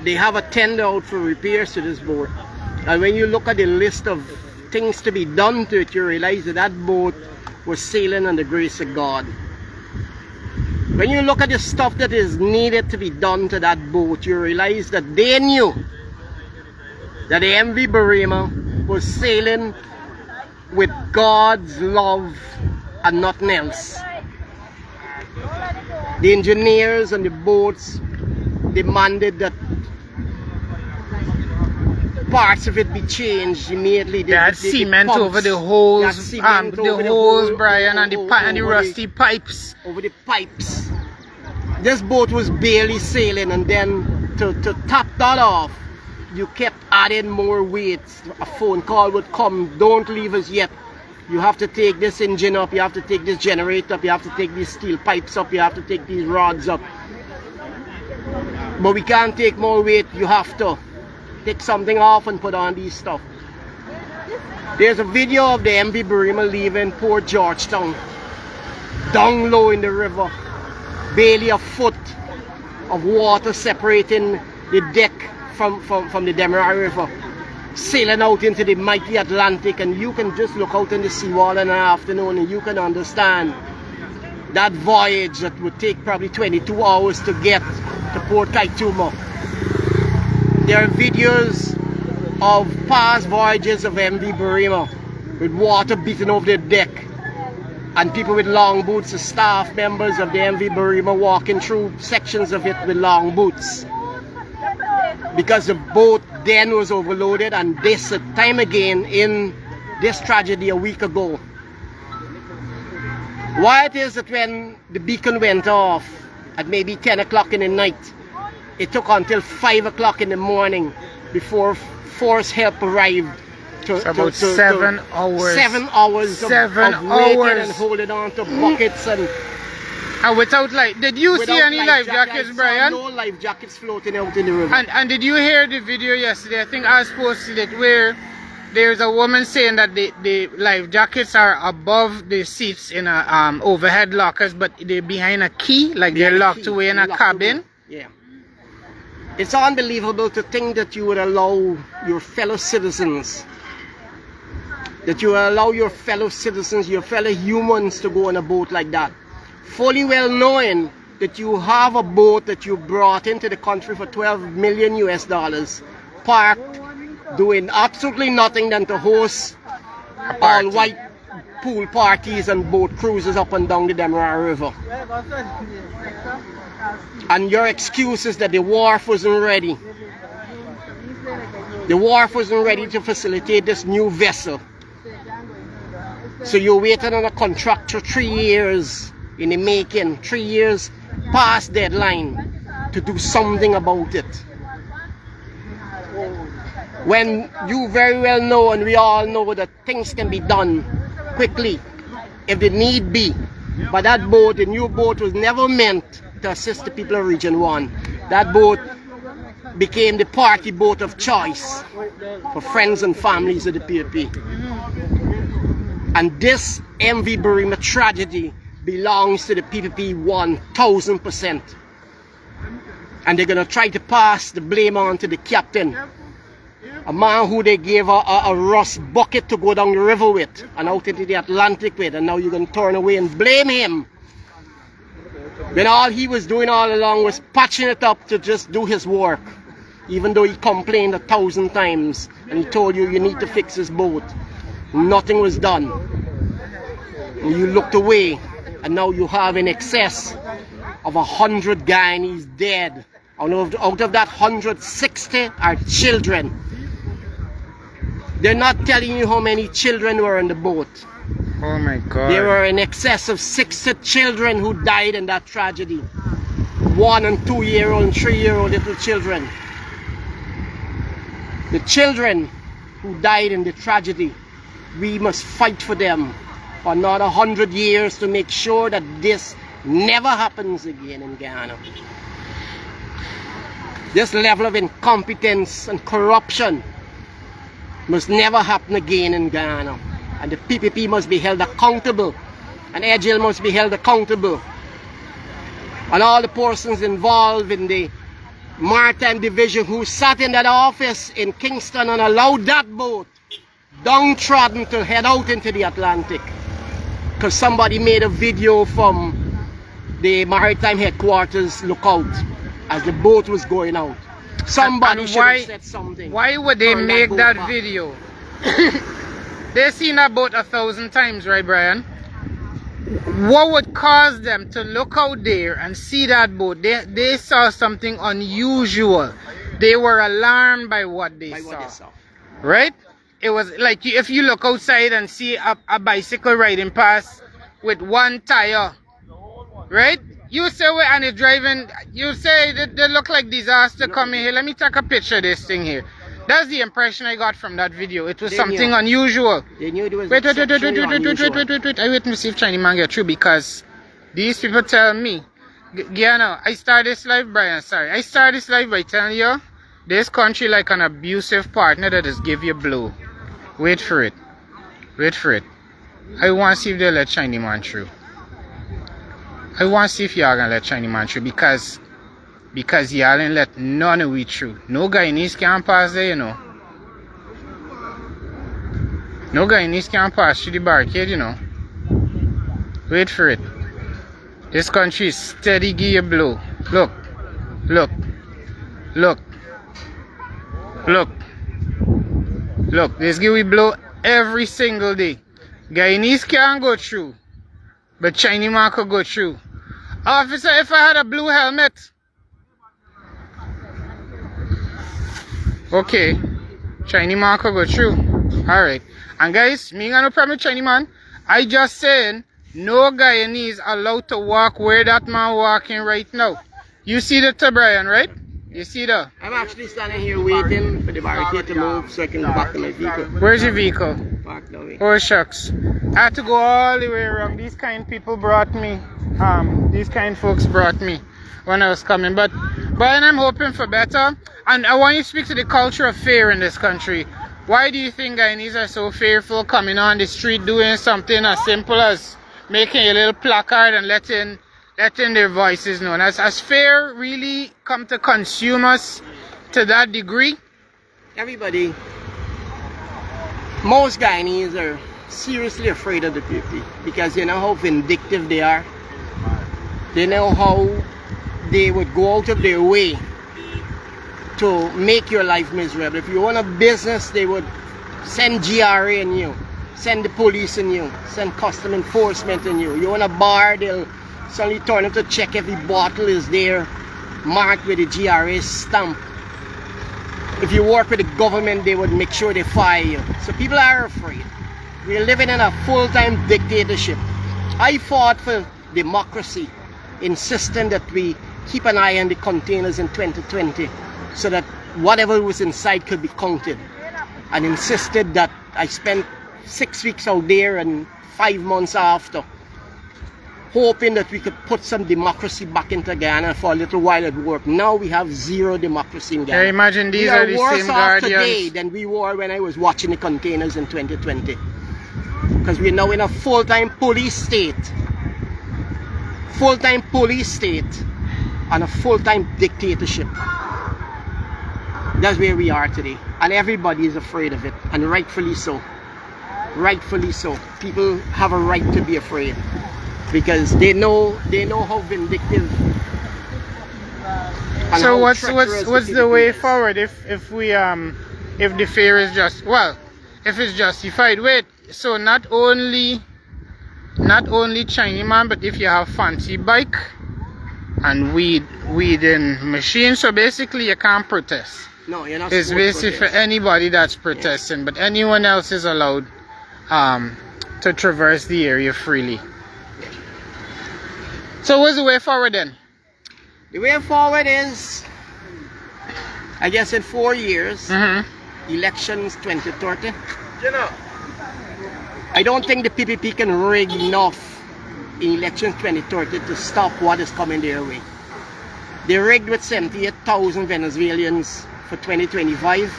L: have a tender out for repairs to this boat, and when you look at the list of things to be done to it, you realize that that boat was sailing on the grace of God. When you look at the stuff that is needed to be done to that boat, you realize that they knew that the MV Barima was sailing with God's love and nothing else. The engineers on the boats demanded that parts of it be changed immediately.
A: They had cement over the holes, Brian, and the rusty pipes.
L: Over the pipes. This boat was barely sailing, and then to top that off, you kept adding more weight. A phone call would come, don't leave us yet. You have to take this engine up, you have to take this generator up, you have to take these steel pipes up, you have to take these rods up. But we can't take more weight, you have to take something off and put on these stuff. There's a video of the MV Barima leaving Port Georgetown, down low in the river, barely a foot of water separating the deck from the Demerara River, sailing out into the mighty Atlantic, and you can just look out in the seawall in the afternoon and you can understand that voyage that would take probably 22 hours to get to Port Kaituma. There are videos of past voyages of MV Barima with water beating over the deck and people with long boots, the staff members of the MV Barima walking through sections of it with long boots, because the boat then was overloaded. And this time again in this tragedy a week ago, why it is that when the beacon went off at maybe 10 o'clock in the night, it took until 5 o'clock in the morning before force help arrived.
A: About 7 hours.
L: 7 hours of waiting and holding on to buckets and
A: without light. Did you see any life jackets, Brian?
L: No life jackets floating out in the river.
A: And did you hear the video yesterday? I think I posted it, where there's a woman saying that the life jackets are above the seats in a overhead lockers, but they're behind a key, like they're locked away in a cabin.
L: Yeah. It's unbelievable to think that you would allow your fellow citizens, your fellow humans to go on a boat like that, fully well knowing that you have a boat that you brought into the country for $12 million US, parked, doing absolutely nothing than to host all white pool parties and boat cruises up and down the Demerara River. And your excuse is that the wharf wasn't ready. The wharf wasn't ready to facilitate this new vessel. So you're waiting on a contract for 3 years in the making, 3 years past deadline to do something about it. when you very well know and we all know that things can be done quickly if the need be. But that boat, the new boat, was never meant to assist the people of Region 1. That boat became the party boat of choice for friends and families of the PPP. And this MV Barima tragedy belongs to the PPP 1000%. And they're going to try to pass the blame on to the captain, a man who they gave a rust bucket to go down the river with and out into the Atlantic with, and now you're going to turn away and blame him when all he was doing all along was patching it up to just do his work, even though he complained 1,000 times and he told you you need to fix his boat. Nothing was done. And you looked away, and now you have in excess of 100 Guyanese dead. Out of that 160 are children. They're not telling you how many children were on the boat.
A: Oh my God.
L: There were in excess of 60 children who died in that tragedy. 1 and 2-year-old and 3-year-old little children. The children who died in the tragedy, we must fight for them for another 100 years to make sure that this never happens again in Guyana. This level of incompetence and corruption must never happen again in Guyana. And the PPP must be held accountable. And Edgel must be held accountable. And all the persons involved in the Maritime Division who sat in that office in Kingston and allowed that boat downtrodden to head out into the Atlantic. Because somebody made a video from the Maritime Headquarters lookout as the boat was going out. Somebody should have said something.
A: Why would they make that video? They've seen that boat 1,000 times, right, Brian? What would cause them to look out there and see that boat? They saw something unusual. They were alarmed by what they saw. Right? It was like if you look outside and see a bicycle riding past with one tire, right? You say, and it's driving, you say they look like disaster coming here. Let me take a picture of this thing here. That's the impression I got from that video. It was something unusual.
L: They knew it was
A: wait. I wait to see if Chinese man get through, because these people tell me, Guyana, I start this live, Brian, sorry. I start this live by telling you, this country like an abusive partner that just give you blow. Wait for it. Wait for it. I want to see if they let Chinese man through. I want to see if y'all gonna let Chinese man through, because y'all ain't let none of we through. No Guyanese can pass there, you know. No Guyanese can pass through the barricade, you know. Wait for it. This country is steady give you blow. Look. Look. Look. Look. Look. This give we blow every single day. Guyanese can't go through, but Chinese man could go through. Officer, if I had a blue helmet. Okay. Chinese man could go through. Alright. And guys, me got no problem with Chinese man. I just saying, no Guyanese allowed to walk where that man walking right now. You see the Brian, right? You see the?
L: I'm actually standing here waiting for the barricade to move so I can go back to my vehicle.
A: Where's your vehicle?
L: Parked away.
A: Oh shucks. I had to go all the way around. These kind people brought me. These kind folks brought me when I was coming. But Brian, I'm hoping for better. And I want you to speak to the culture of fear in this country. Why do you think Guyanese are so fearful coming on the street doing something as simple as making a little placard and letting their voices known? Has fear really come to consume us to that degree?
L: Everybody, most Guyanese are seriously afraid of the PPP because they know how vindictive they are. They know how they would go out of their way to make your life miserable. If you own a business, they would send GRA in you, send the police in you, send custom enforcement in you. You own a bar, they'll suddenly turn up to check every bottle is there marked with the GRA stamp. If you work with the government, they would make sure they fire you. So people are afraid. We're living in a full-time dictatorship. I fought for democracy, insisting that we keep an eye on the containers in 2020 so that whatever was inside could be counted. and insisted that I spent 6 weeks out there and 5 months after, hoping that we could put some democracy back into Guyana. For a little while it worked. Now we have zero democracy in Guyana.
A: Yeah, imagine these are the
L: worse
A: same
L: off
A: guardians
L: today than we were when I was watching the containers in 2020. Because we're now in a full-time police state. Full-time police state and a full-time dictatorship. That's where we are today. And everybody is afraid of it. And rightfully so. Rightfully so. People have a right to be afraid. Because they know how vindictive.
A: So what's the way forward if the fear is just, well, if it's justified? Wait, so not only Chinese man, but if you have fancy bike and weed in machine, so basically you can't protest.
L: No, you're not.
A: It's basically for anybody that's protesting, but anyone else is allowed to traverse the area freely. So what's the way forward then?
L: The way forward is, I guess in 4 years, elections 2030. I don't think the PPP can rig enough in elections 2030 to stop what is coming their way. They rigged with 78,000 Venezuelans for 2025,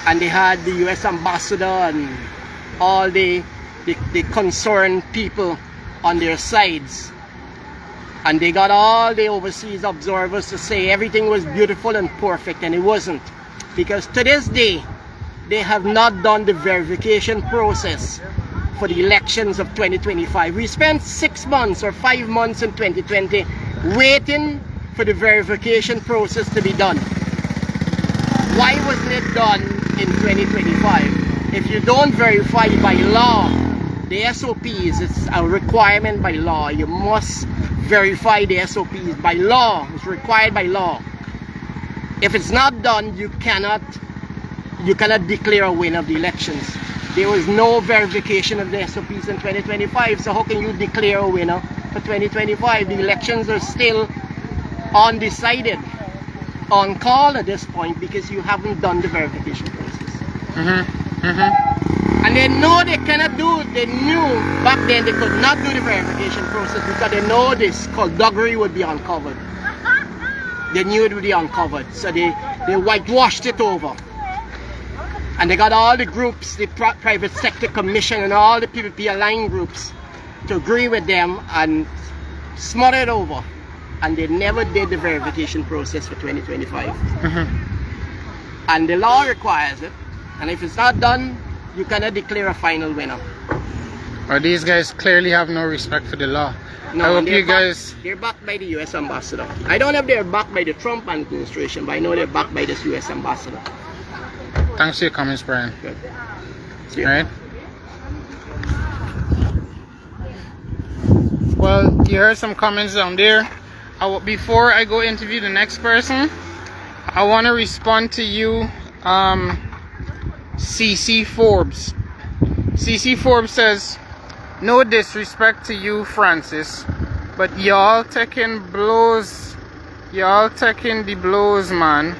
L: and they had the US ambassador and all the concerned people on their sides. And they got all the overseas observers to say everything was beautiful and perfect, and it wasn't. Because to this day, they have not done the verification process for the elections of 2025. We spent 6 months or 5 months in 2020 waiting for the verification process to be done. Why wasn't it done in 2025? If you don't verify by law, the SOPs, it's a requirement by law. You must verify the SOPs by law. It's required by law. If it's not done, you cannot declare a winner of the elections. There was no verification of the SOPs in 2025, so how can you declare a winner for 2025? The elections are still undecided, on call at this point, because you haven't done the verification process. And they know they cannot do it. They knew back then they could not do the verification process because they know this skullduggery would be uncovered. They knew it would be uncovered, so they whitewashed it over. And they got all the groups, the private sector commission and all the PPP aligned groups to agree with them and smother it over. And they never did the verification process for 2025. And the law requires it. And if it's not done, you cannot declare a final winner.
A: Well, these guys clearly have no respect for the law.
L: No,
A: I hope you guys...
L: They're backed by the US ambassador. I don't know if they're backed by the Trump administration, but I know they're backed by this US ambassador.
A: Thanks for your comments, Brian.
L: Good.
A: All right. Well, you heard some comments down there. Before I go interview the next person, I want to respond to you, CC Forbes. CC Forbes says, no disrespect to you, Francis, but y'all taking blows. Y'all taking the blows, man.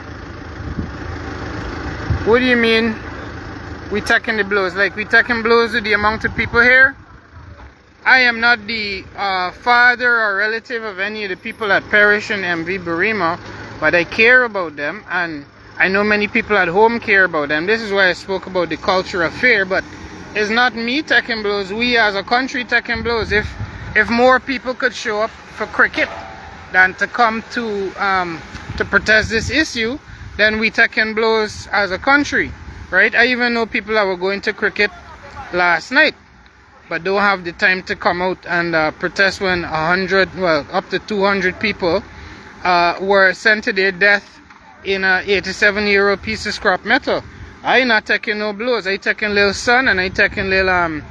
A: What do you mean we taking the blows? Like we taking blows with the amount of people here? I am not the father or relative of any of the people that perish in MV Barima, but I care about them, and I know many people at home care about them. This is why I spoke about the culture of fear, but it's not me taking blows. We as a country taking blows. If more people could show up for cricket than to come to protest this issue, then we taking blows as a country, right? I even know people that were going to cricket last night, but don't have the time to come out and protest when 100, well, up to 200 people were sent to their death in a 87-year-old piece of scrap metal. I not taking no blows. I taking little sun, and I taking little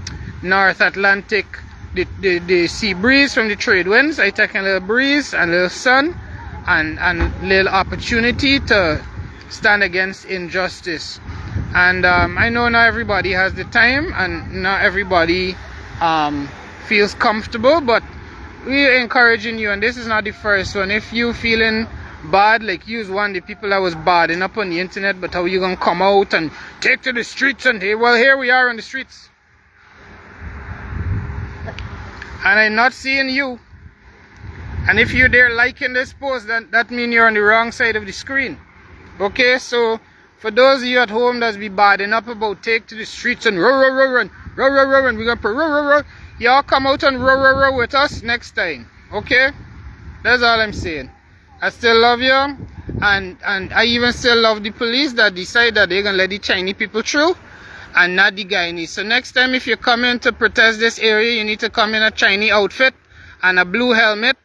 A: North Atlantic, the sea breeze from the trade winds. I taking little breeze and little sun and little opportunity to stand against injustice. And I know not everybody has the time, and not everybody feels comfortable, but we're encouraging you, and this is not the first one. If you feeling bad, like you was one of the people that was badding up on the internet, but how you gonna come out and take to the streets and hey, well, here we are on the streets. And I'm not seeing you. And if you're there liking this post, then that means you're on the wrong side of the screen. Okay, so for those of you at home that's be badding up about take to the streets and run, we're gonna put run, y'all come out and run with us next time. Okay? That's all I'm saying. I still love you, and I even still love the police that decide that they're gonna let the Chinese people through and not the Guyanese. So next time if you come in to protest this area, you need to come in a Chinese outfit and a blue helmet.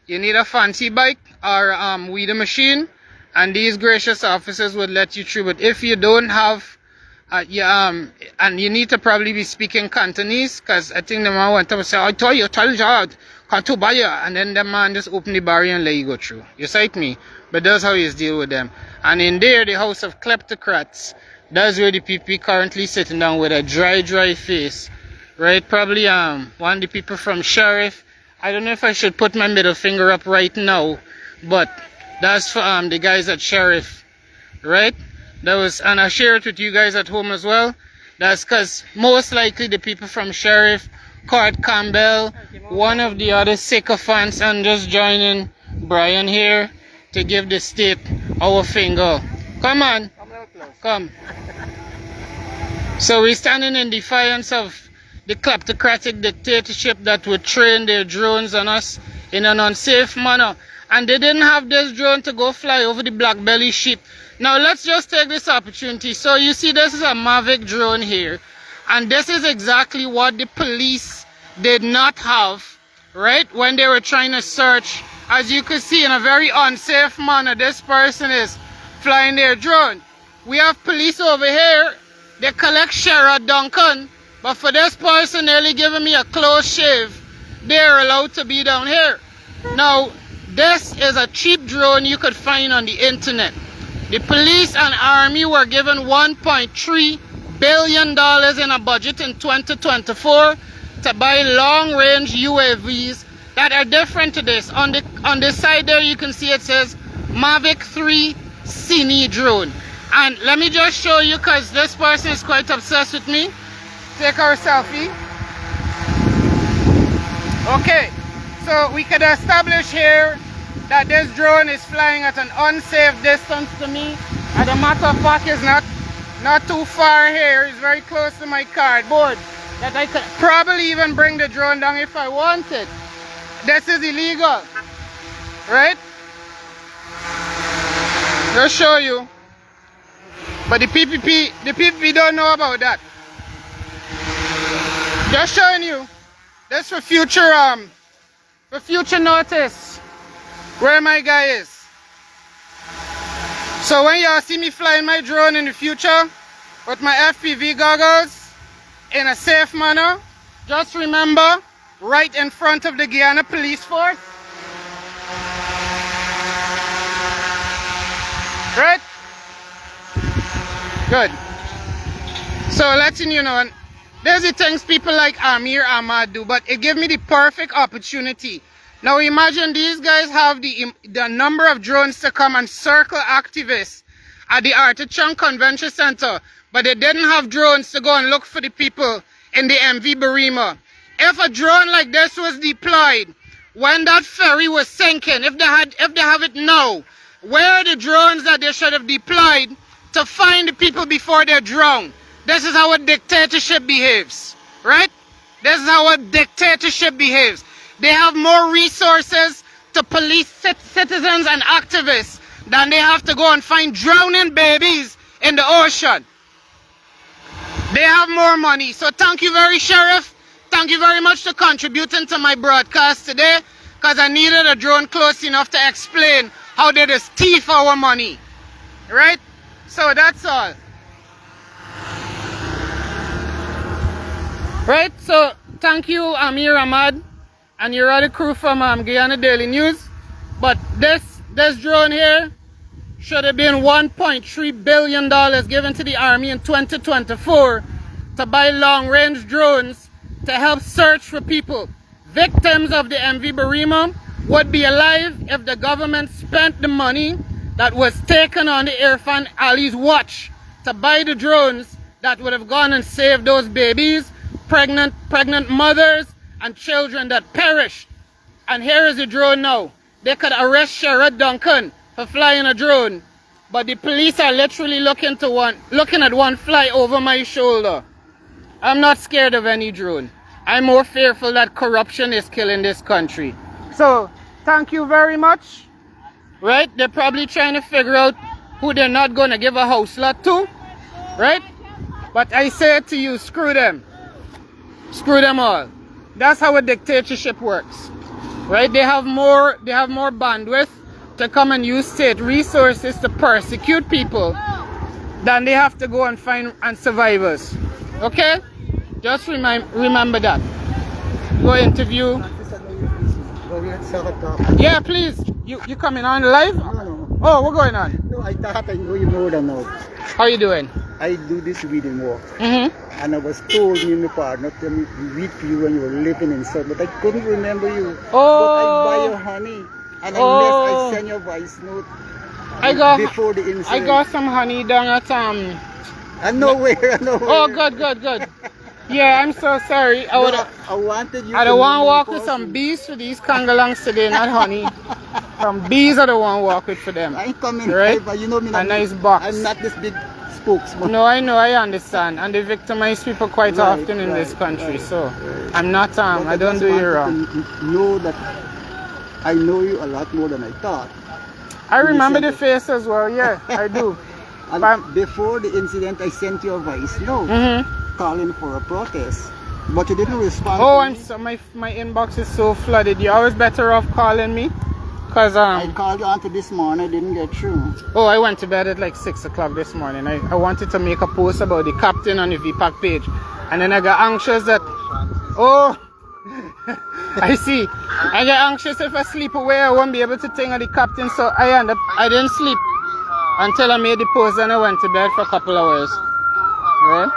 A: You need a fancy bike or weed machine, and these gracious officers would let you through. But if you don't have and you need to probably be speaking Cantonese, because I think the man went up and said, I told you, can't to buy you, and then the man just open the barrier and let you go through. You sight me? But that's how you deal with them. And in there, the house of kleptocrats, that's where the people currently sitting down with a dry face. Right? Probably one of the people from Sheriff. I don't know if I should put my middle finger up right now, but that's for the guys at Sheriff. Right? That was, and I share it with you guys at home as well. That's because most likely the people from Sheriff, Court Campbell, one of the other sycophants, and just joining Brian here to give the state our finger. Come on, come. So we're standing in defiance of the kleptocratic dictatorship that would train their drones on us in an unsafe manner. And they didn't have this drone to go fly over the black belly sheep. Now let's just take this opportunity. So you see this is a Mavic drone here. And this is exactly what the police did not have, right? When they were trying to search. As you can see, in a very unsafe manner, this person is flying their drone. We have police over here. They collect Shara Duncan. But for this person nearly giving me a close shave, they're allowed to be down here. Now, this is a cheap drone you could find on the internet. The police and army were given $1.3 billion in a budget in 2024 to buy long-range UAVs that are different to this. On the side there you can see it says Mavic 3 Cine drone. And let me just show you, because this person is quite obsessed with me. Take our selfie. Okay, so we could establish here that this drone is flying at an unsafe distance to me. As a matter of fact, it's not too far here. It's very close to my cardboard that I could probably even bring the drone down if I wanted. This is illegal, right? Just show you. But the PPP don't know about that. Just showing you. That's for future notice where my guy is. So when y'all see me flying my drone in the future with my FPV goggles in a safe manner, just remember, right in front of the Guyana police force. Right? Good. So letting you know, there's the things people like Amir Ahmad do, but it gave me the perfect opportunity. Now imagine these guys have the number of drones to come and circle activists at the Artichon Convention Center, but they didn't have drones to go and look for the people in the MV Barima. If a drone like this was deployed when that ferry was sinking, if they have it now, where are the drones that they should have deployed to find the people before they drown? This is how a dictatorship behaves, right? This is how a dictatorship behaves. They have more resources to police citizens and activists than they have to go and find drowning babies in the ocean. They have more money. So thank you very, Sheriff. Thank you very much for contributing to my broadcast today, because I needed a drone close enough to explain how they just thief our money, right? So that's all. Right, so thank you, Amir Ahmad, and your other crew from Guyana Daily News. But this drone here should have been $1.3 billion given to the Army in 2024 to buy long-range drones to help search for people, victims of the MV Barima, would be alive if the government spent the money that was taken on the Irfan Ali's watch to buy the drones that would have gone and saved those babies, pregnant mothers, and children that perished. And here is the drone now. They could arrest Sherrod Duncan for flying a drone, but the police are literally looking at one fly over my shoulder. I'm not scared of any drone. I'm more fearful that corruption is killing this country. So, thank you very much. Right? They're probably trying to figure out who they're not going to give a house lot to. Right? But I say to you, screw them. Screw them all. That's how a dictatorship works. Right? They have more bandwidth to come and use state resources to persecute people than they have to go and find survivors. Okay? Just remember that. Go interview. Yeah, please. You coming on live?
M: No.
A: Oh, what's going on?
M: No, I thought I know you more than now.
A: How you doing?
M: I do this reading work. And I was told me in my partner to read for you when you were living in South, but I couldn't remember you.
A: Oh.
M: But I buy your honey. And I send your voice note before the incident.
A: I got some honey down at
M: nowhere.
A: Oh, good. Yeah, I'm so sorry. I
M: wanted you.
A: I don't want to walk with some bees for these kangalangs today, not honey. Some bees I don't want to walk with for them.
M: I ain't coming,
A: right?
M: But you know me.
A: A nice box.
M: I'm not this big spokesman.
A: No, I know, I understand. And they victimize people quite often in this country. So I'm not. I don't do you wrong.
M: Know that I know you a lot more than I thought.
A: I remember the face as well. Yeah, I do.
M: And before the incident, I sent you a voice note calling for a protest, but you didn't respond.
A: Oh, I'm so my inbox is so flooded. You're always better off calling me, cause
M: I called you onto this morning. I didn't get through.
A: Oh, I went to bed at like 6 o'clock this morning. I wanted to make a post about the captain on the VPAC page, and then I got anxious that I see. I get anxious if I sleep away, I won't be able to think of the captain, so I didn't sleep until I made the post, and I went to bed for a couple hours. Right?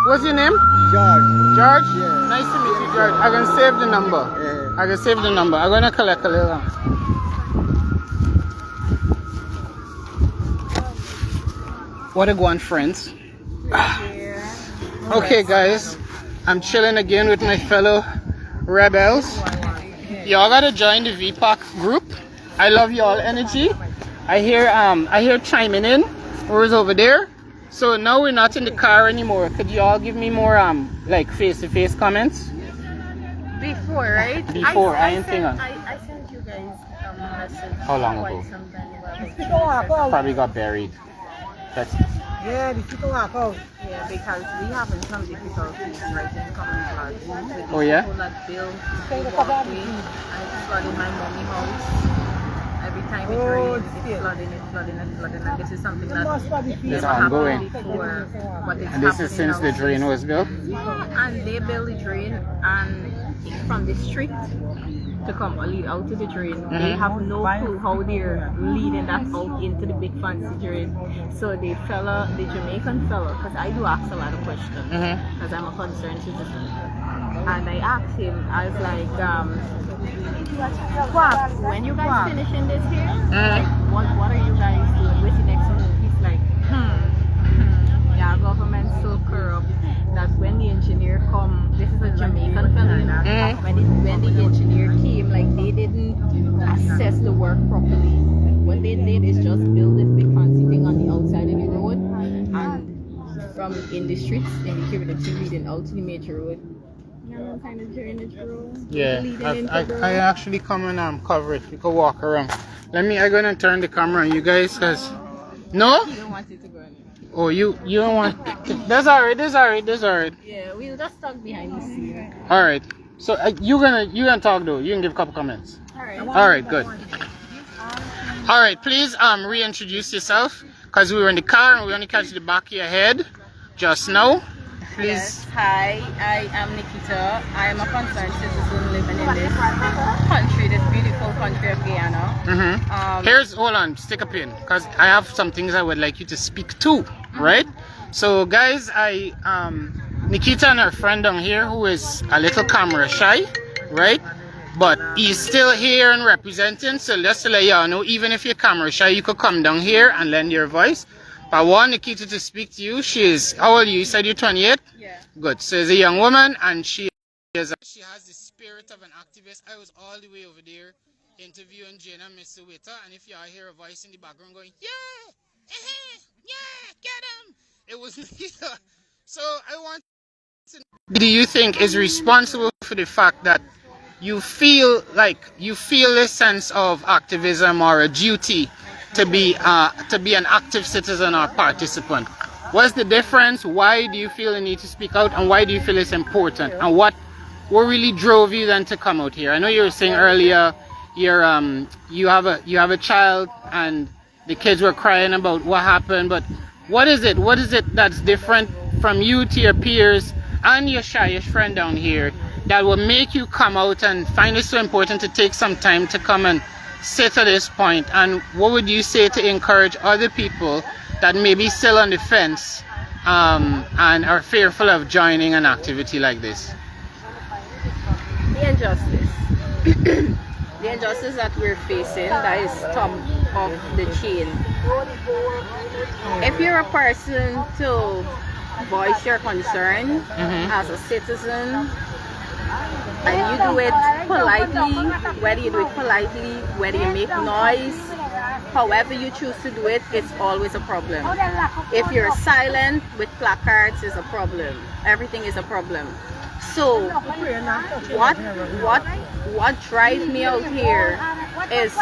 A: What's your name?
M: George.
A: George?
M: Yeah.
A: Nice to meet you, George. I can save the number.
M: Yeah.
A: I can save the number. I'm gonna collect a little. What a go on, friends. Okay, guys. I'm chilling again with my fellow rebels. Y'all gotta join the VPAC group. I love y'all energy. I hear chiming in. Who's over there? So now we're not in the car anymore. Could y'all give me more like face-to-face comments?
B: Before, right?
A: Before, I sent
B: you guys a message.
A: How long ago? Probably got buried.
B: Yeah, because we having some difficulties writing comments with
A: oh yeah?
B: people that build the walkway, and it's flooding my mommy house. Every time it rains, it's flooding, and this is something that never happened before. But it's
A: and this is since the drain was built?
B: And they built the drain, and from the street to come lead out to the drain, they have no clue how they're leading that out into the big fancy drain. So the Jamaican fella, because I do ask a lot of questions, because I'm a concerned citizen, and I asked him, I was like, when you guys finishing this here, like, what are you guys doing? What's the next move? He's like, yeah, government's so corrupt that when the engineer come, this is a Jamaican fella, when the engineer came, like, they didn't assess the work properly. What they did is just build this big fancy thing on the outside of the road, and from in the streets, in the community leading out to the major road. Kind of drainage road.
A: Yeah, I actually come and cover it. You can walk around. I'm gonna turn the camera on you guys, cause no?
B: You don't want it to go anywhere.
A: Oh, you don't want that's alright.
B: Yeah, we'll just talk behind the scene.
A: Alright. So you gonna talk though. You can give a couple comments. Alright, good. Alright, please reintroduce yourself, cause we were in the car and we only catch the back of your head just now. Please.
B: Yes, hi, I am Nikita. I am a concerned citizen living in this country, this beautiful country of Guyana.
A: Hold on, stick a pin, because I have some things I would like you to speak to, right? So guys, Nikita and her friend down here, who is a little camera shy, right? But he's still here and representing, so just to let y'all know, even if you're camera shy, you could come down here and lend your voice. But I want Nikita to speak to you. How old are you? You said you're 28?
B: Yeah.
A: Good. So she's a young woman, and she has the spirit of an activist. I was all the way over there interviewing Jane and Mr. Witter, and if y'all hear a voice in the background going, yeah, yeah, get him. It was Nikita. So I want to know, do you think is responsible for the fact that you feel this sense of activism or a duty to be an active citizen or participant? What's the difference? Why do you feel the need to speak out, and why do you feel it's important? And what really drove you then to come out here? I know you were saying earlier you have a child and the kids were crying about what happened, but what is it that's different from you to your peers and your shyest friend down here that will make you come out and find it so important to take some time to come and sit at this point? And what would you say to encourage other people that may be still on the fence and are fearful of joining an activity like this?
B: The injustice. The injustice that we're facing, that is top of the chain. If you're a person to voice your concern as a citizen, and you do it politely, whether you do it politely, whether you make noise, however you choose to do it, it's always a problem. If you're silent with placards, it's a problem. Everything is a problem. So what drives me out here is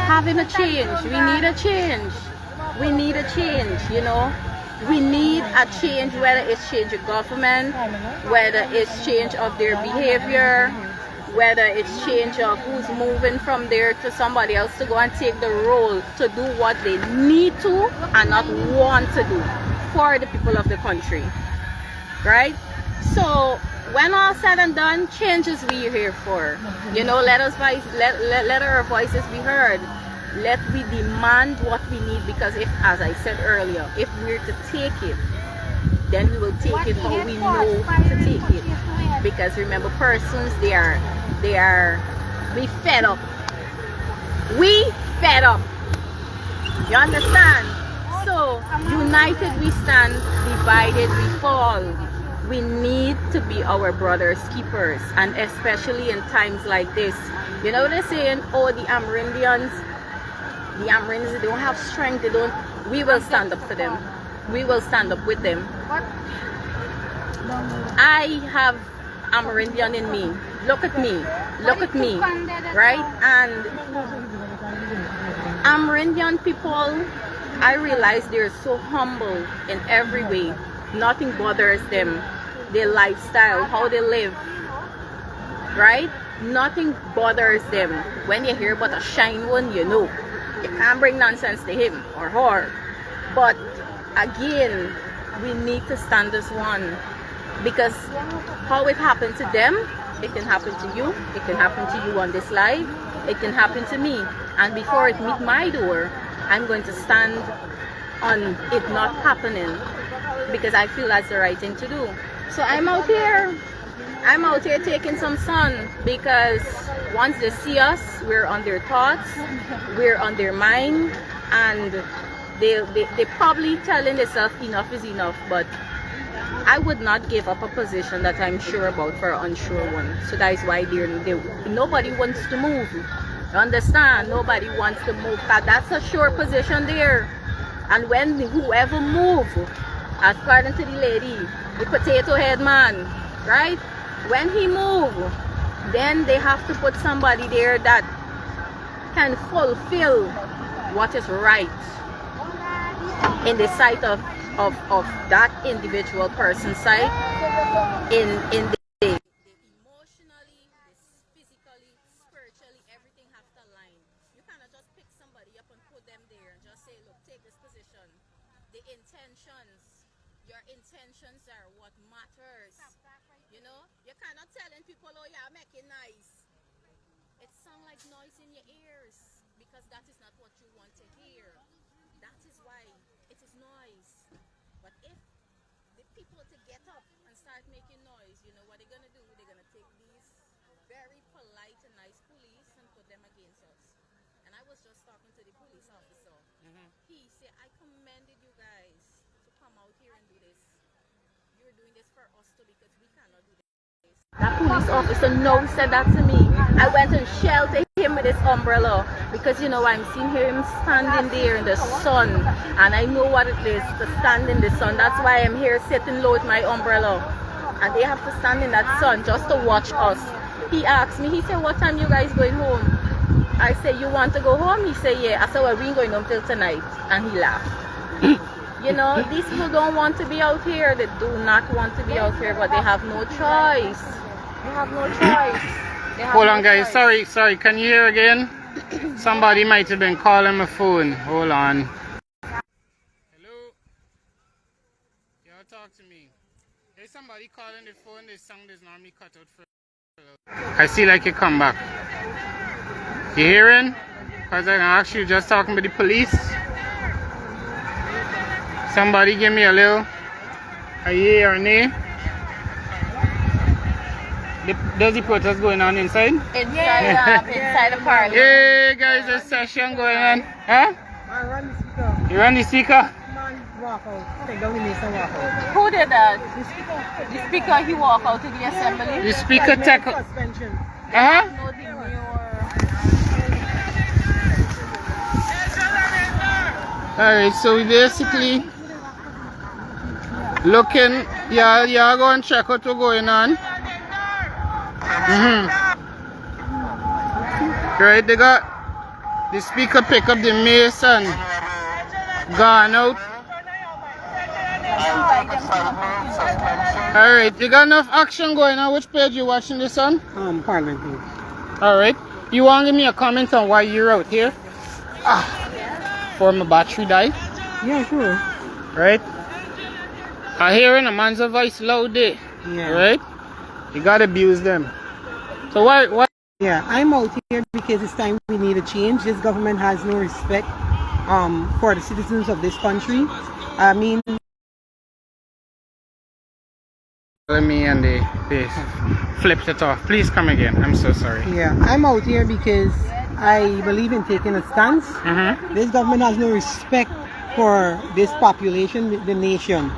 B: having a change. We need a change. We need a change, you know. We need a change, whether it's change of government, whether it's change of their behavior, whether it's change of who's moving from there to somebody else to go and take the role to do what they need to and not want to do for the people of the country, right? So when all said and done, change is what we're here for. You know, let our voices be heard. Let we demand what we need, because if, as I said earlier, if we're to take it, then we will take it how we know to take it. Because remember, persons, we fed up. We fed up. You understand? So, united we stand, divided we fall. We need to be our brothers' keepers, and especially in times like this. You know what they're saying? Oh, the Amerindians, they don't have strength, we will stand up for them. We will stand up with them. I have Amerindian in me. Look at me, right? And Amerindian people, I realize they're so humble in every way. Nothing bothers them. Their lifestyle, how they live, right? Nothing bothers them. When you hear about a shine one, you know you can't bring nonsense to him or her. But again, we need to stand as one, because how it happened to them, it can happen to you, it can happen to you on this live, it can happen to me. And before it meet my door, I'm going to stand on it not happening, because I feel that's the right thing to do. So I'm out here taking some sun, because once they see us, we're on their thoughts, we're on their mind, and they probably telling themselves enough is enough. But I would not give up a position that I'm sure about for an unsure one. So that is why nobody wants to move. You understand? Nobody wants to move. That's a sure position there. And when whoever move, according to the lady, the potato head man, right? When he move, then they have to put somebody there that can fulfill what is right in the sight of that individual person's sight, in the emotionally, physically, spiritually, everything has to align. You cannot just pick somebody up and put them there and just say, look, take this position. The intentions, your intentions are what matters. You know, you cannot telling people, oh yeah, make it nice. It sounds like noise in your ears, because that is not what you want to hear. That is why it is noise. But if the people to get up and start start making noise, you know what they're gonna do? They're gonna take these very polite and nice police and put them against us. And I was just talking to the police officer. He said, I commended you guys to come out here and do this. You're doing this for us too because we cannot do this. That police officer no said that to me. I went and sheltered him with his umbrella because you know I'm seeing him standing there in the sun and I know what it is to stand in the sun. That's why I'm here sitting low with my umbrella and they have to stand in that sun just to watch us. He asked me, he said, what time you guys going home? I said, you want to go home? He said, yeah. I said, well, we ain't going home till tonight. And he laughed. You know, these people don't want to be out here. They do not want to be out here, but they have no choice. They have no choice.
A: Hold on, guys. Sorry. Can you hear again? Somebody might have been calling my phone. Hold on. Hello? Y'all talk to me. There's somebody calling the phone. This song is normally cut out for. I see like you come back. You hearing? Because I'm actually just talking to the police. Somebody give me a little a yay or nay. There's the protest going on inside?
B: Inside the parliament.
A: Hey guys, there's a session going on. Huh?
I: I run the speaker.
A: You run the speaker?
I: Man, walk out. Take down the mace and walk out.
B: Who did that? The speaker, he walked out to the assembly.
A: The speaker take
I: suspension.
B: No demure.
A: Alright, so we basically looking, y'all go and check out what's going on. Right, they got the speaker pick up the mace and gone out. Alright, you got enough action going on. Which page you watching this on?
I: Parliament page.
A: Alright, you want to give me a comment on why you're out here? For my battery died?
I: Yeah, sure.
A: Right? I hearing a man's voice loud there.
I: Yeah.
A: Right? You gotta abuse them. So why?
I: Yeah, I'm out here because it's time we need a change. This government has no respect for the citizens of this country. I mean,
A: let me and they flipped it off. Please come again. I'm so sorry.
I: Yeah, I'm out here because I believe in taking a stance. This government has no respect for this population, the nation.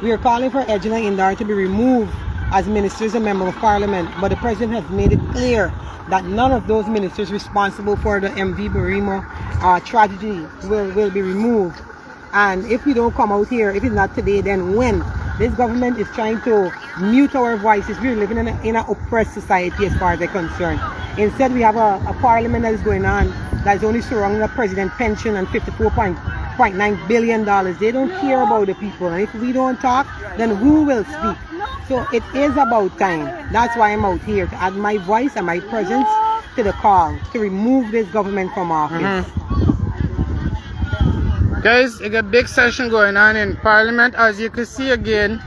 I: We are calling for Ejina Indar to be removed as ministers and member of parliament, but the president has made it clear that none of those ministers responsible for the MV Barima tragedy will be removed. And if we don't come out here, if it's not today, then when? This government is trying to mute our voices. We're living in an oppressed society as far as they're concerned. Instead, we have a parliament that is going on that is only surrounding the president pension and $54.9 billion. They don't care about the people. And if we don't talk, then who will speak? So it is about time. That's why I'm out here, to add my voice and my presence to the call to remove this government from office.
A: Guys, you got a big session going on in Parliament. As you can see again,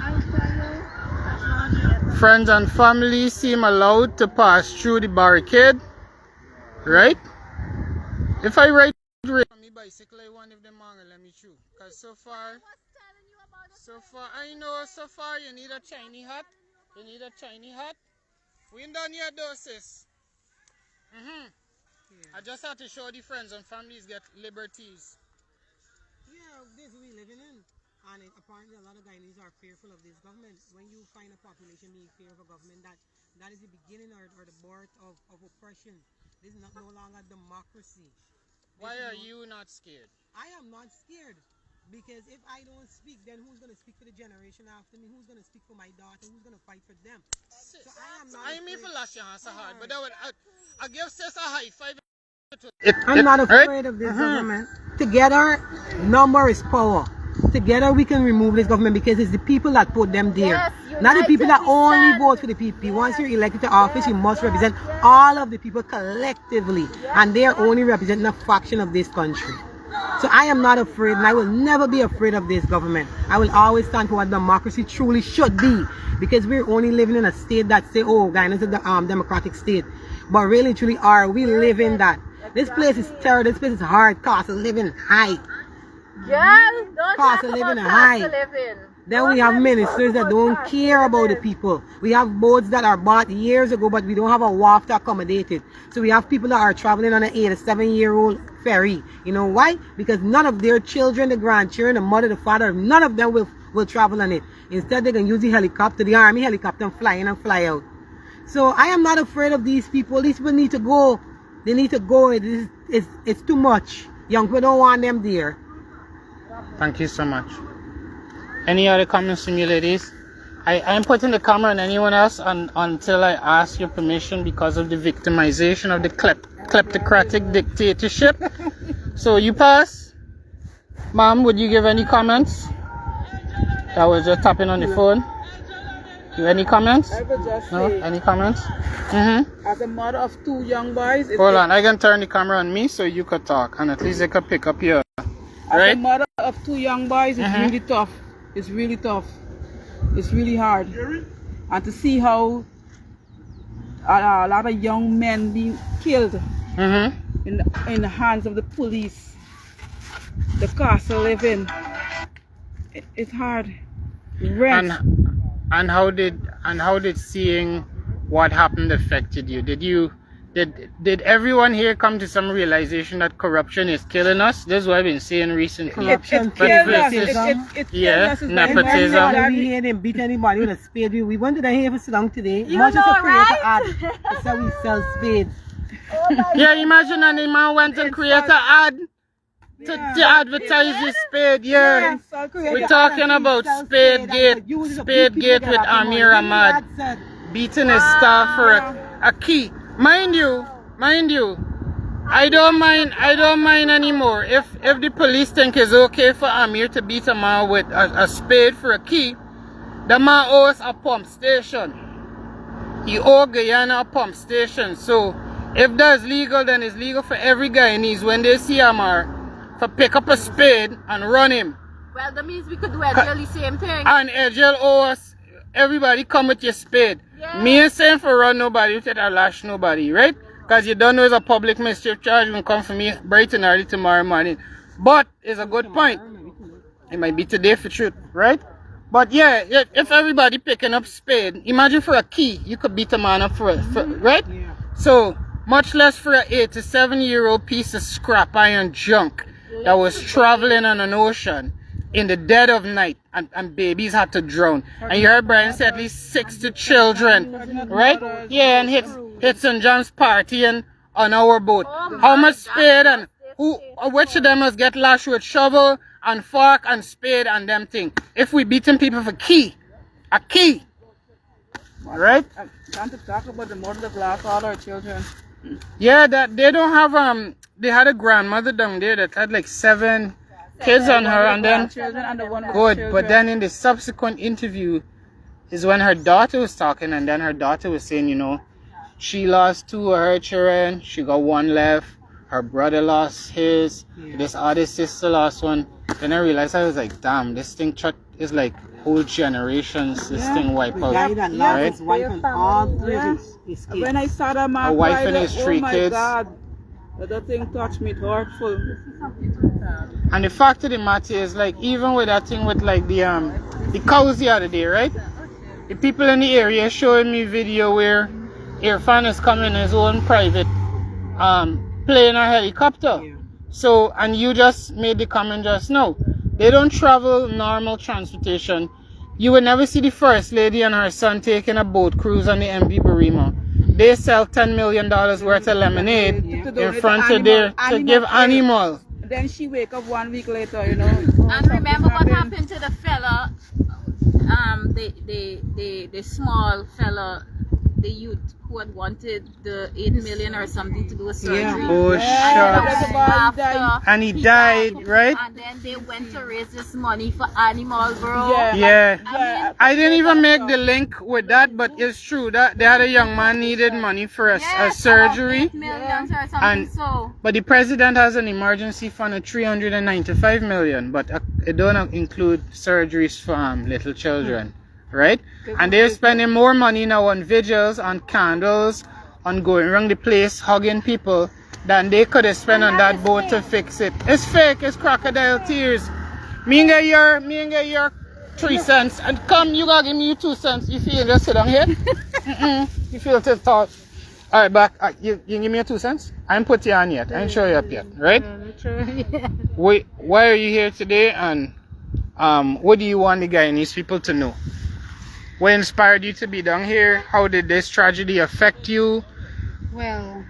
A: friends and family seem allowed to pass through the barricade. Right? If I ride my bicycle, I wonder if them will let me through. Because so far, I know so far you need a shiny hat. You need a shiny hat. We ain't done yet though, sis. I just had to show the friends and families get liberties.
I: Yeah, this we living in. And apparently a lot of Guyanese are fearful of this government. When you find a population being fear of a government, that is the beginning or the birth of oppression. This is no longer democracy.
A: Why are you not scared?
I: I am not scared. Because if I don't speak, then who's going to speak for the generation after me? Who's going to speak for my daughter? Who's going to fight for them? So I am not
A: I mean for last year, so hard. But I give sis a high five.
I: I'm not afraid of this government. Together, number is power. Together we can remove this government because it's the people that put them there. Not the people that only vote for the people. Once you're elected to office, you must represent all of the people collectively. And they are only representing a fraction of this country. So I am not afraid, and I will never be afraid of this government. I will always stand for what democracy truly should be, because we're only living in a state that say, oh, Guyana is a democratic state. But really, truly are. We live in that. This place is terrible. This place is hard. Cost of living high.
B: Girl, don't
I: cost
B: talk
I: of
B: about
I: living
B: cost of living.
I: Then we have ministers that don't care about the people. We have boats that are bought years ago, but we don't have a wharf to accommodate it. So we have people that are traveling on an 8 or 7-year-old ferry. You know why? Because none of their children, the grandchildren, the mother, the father, none of them will travel on it. Instead, they can use the helicopter, the army helicopter, and fly in and fly out. So I am not afraid of these people. These people need to go. They need to go. It's too much. Young people don't want them there.
A: Thank you so much. Any other comments from you ladies? I am putting the camera on anyone else until I ask your permission because of the victimization of the kleptocratic dictatorship. So you pass. Mom, would you give any comments? I was just tapping on the phone. You any comments?
N: I would just
A: No?
N: say,
A: Any comments?
N: as a mother of 2 young boys,
A: Hold on, I can turn the camera on me so you could talk and at least I could pick up your...
N: As a mother of 2 young boys, it's really tough. It's really tough. It's really hard. And to see how a lot of young men being killed in the hands of the police, the cost of living, it's hard. Rent.
A: And how did seeing what happened affected you? Did everyone here come to some realization that corruption is killing us? This is what I've been saying recently.
I: Corruption
A: kills
I: us.
A: Yeah, nepotism.
I: We didn't beat anybody with a spade. We went to the here for so long today.
E: You
I: Much as
E: know,
I: a creator
E: right?
I: ad. That's how we sell spades.
A: Yeah, imagine a man went and create an ad to advertise his spade. Yeah, we're talking about Spadegate with Amir Ahmad beating his staff for a key. Mind you, I don't mind anymore. If the police think it's okay for Amir to beat a man with a spade for a key, the man owes a pump station. He owes Guyana a pump station. So if that's legal, then it's legal for every Guyanese when they see Amir to pick up a spade and run him.
E: Well, that means we could do exactly the same thing.
A: And Edgel owes everybody come with your spade. Yeah. Me ain't saying for run nobody, with it or lash nobody, right? Because you don't know it's a public mischief charge will come for me bright and early tomorrow morning. But it's a good point. It might be today for truth, right? But yeah, if everybody picking up spade, imagine for a key, you could beat a man up for right? Yeah. So much less for an 8 to 7-year-old piece of scrap iron junk that was traveling on an ocean in the dead of night and babies had to drown. And you heard Brian say at least 60 children, right? Yeah, and hit St. John's partying on our boat. How much spade and which of them must get lashed with shovel and fork and spade and them thing? If we beating people for a key. Right?
N: I want to talk about the mother that lost all our children.
A: Yeah, that they don't have they had a grandmother down there that had like 7 kids on her, and then good. But then in the subsequent interview is when her daughter was talking, and then her daughter was saying, you know, she lost 2 of her children, she got 1 left, her brother lost his, this other sister lost 1. Then I realized, I was like, damn, this thing is like whole generations. This thing wipe out, right?
I: His wife and all 3 of his kids.
N: When I saw that man,
A: a wife and his 3 kids.
N: God, that thing touched me hurtful.
A: And the fact of the matter is, like, even with that thing with like the cows the other day, right? The people in the area showing me video where Irfan is coming in his own private plane or helicopter. So, and you just made the comment just now. They don't travel normal transportation. You would never see the First Lady and her son taking a boat cruise on the MV Barima. They sell $10 million worth of lemonade in front of there to give animals.
N: Then she wake up 1 week later, you know.
E: And remember what happened to the fella, the small fella, the youth who had wanted the 8 million or something to do a surgery.
A: Yeah. Oh, shucks. And he died, right?
E: And then they went to raise this money for animals, bro.
A: Yeah. I didn't even make the link with that, but it's true that they had a young man needed money for a surgery.
E: 8 million or something,
A: but the president has an emergency fund of 395 million, but it don't include surgeries for little children. Right? And they're spending more money now on vigils, on candles, on going around the place, hugging people, than they could have spent on that boat to fix it. It's fake, it's crocodile tears. Me and get your 3 cents. And come, you gotta give me 2 cents. You feel just sit down here? You feel to talk. Alright, back. You give me 2 cents? I ain't put you on yet. I ain't show you up yet, right? Wait, why are you here today? And what do you want the Guyanese people to know? What inspired you to be down here? How did this tragedy affect you?
G: Well,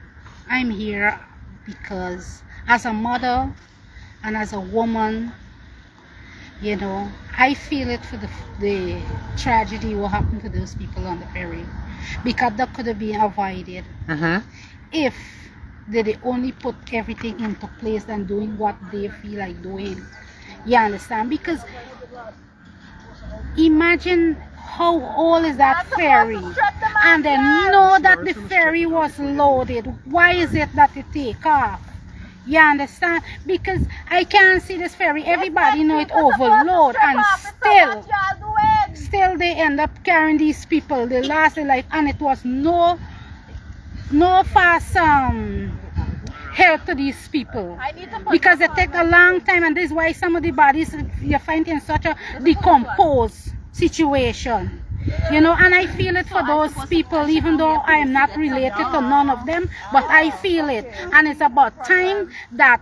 G: I'm here because as a mother and as a woman, you know, I feel it for the tragedy what happened to those people on the ferry, because that could have been avoided if they only put everything into place and doing what they feel like doing. You understand? Because imagine how old is that ferry, and they know that the ferry was loaded. Why is it that it take off? You understand? Because I can't see this ferry. Everybody know it overload, and still they end up carrying these people. They lost their life, and it was no fast help to these people, because it take a long time, and this is why some of the bodies you find in such a decomposed situation. You know, and I feel it for those people, even though I am not related to none of them, but I feel it. And it's about time that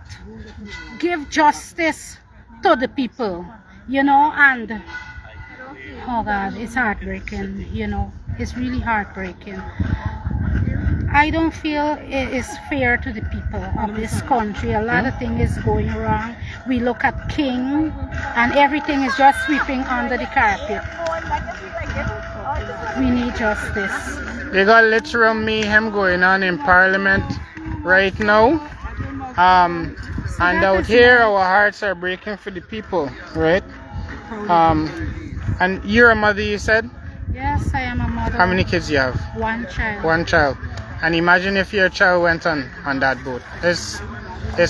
G: give justice to the people, you know. And oh God, it's heartbreaking, you know. It's really heartbreaking. I don't feel it is fair to the people of this country. A lot of things is going wrong. We look at King and everything is just sweeping under the carpet. We need justice.
A: They got literal mayhem going on in Parliament right now. And out here our hearts are breaking for the people, right? And you're a mother, you said?
G: Yes, I am a mother.
A: How many kids you have?
G: 1 child.
A: 1 child. And imagine if your child went on that boat. It's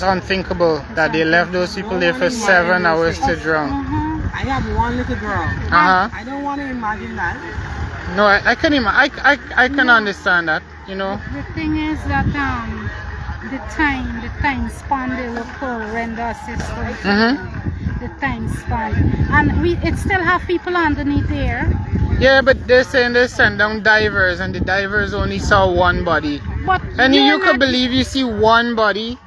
A: unthinkable that they left those people there for 7 hours to drown.
N: I have 1 little girl. I don't want to imagine that.
A: No, I can understand that, you know.
G: The thing is that the time span they look for render assistance. The time span, and it still have people underneath there.
A: Yeah, but they're saying they send down divers, and the divers only saw 1 body. And you could believe you see 1 body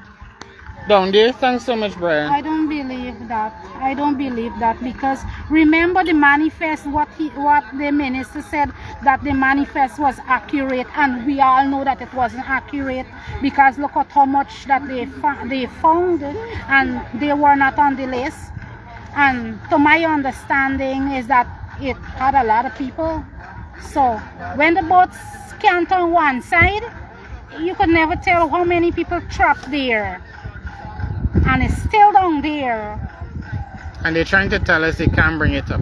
A: down there? Thanks so much, Brian.
G: I don't believe that. I don't believe that, because remember the manifest, what the minister said, that the manifest was accurate, and we all know that it wasn't accurate, because look at how much that they found, and they were not on the list. And to my understanding is that it had a lot of people. So when the boats can't on one side, you could never tell how many people trapped there. And it's still down there.
A: And they're trying to tell us they can't bring it up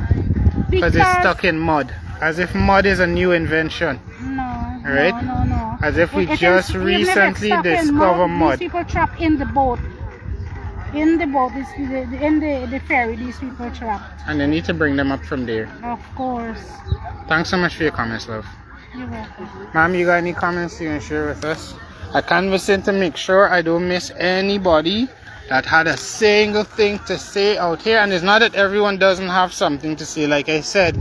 A: because it's stuck in mud, as if mud is a new invention.
G: No,
A: right?
G: No.
A: As if we just recently discovered mud.
G: These people trapped in the boat. In the boat, in the ferry, these people trapped.
A: And they need to bring them up from there.
G: Of course.
A: Thanks so much for your comments, love.
G: You're welcome.
A: Ma'am, you got any comments you can share with us? I canvassing to make sure I don't miss anybody that had a single thing to say out here. And it's not that everyone doesn't have something to say. Like I said,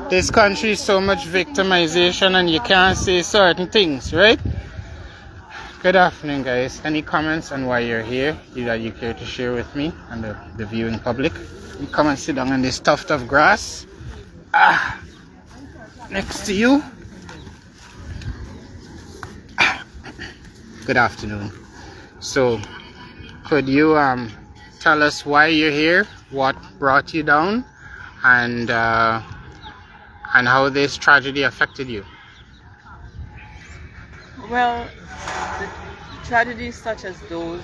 A: this country is so much victimization and you can't say certain things, right? Good afternoon, guys. Any comments on why you're here that you care to share with me and the viewing public? You come and sit down on this tuft of grass next to you. Good afternoon. So could you tell us why you're here, what brought you down, and how this tragedy affected you?
N: Well, tragedies such as those,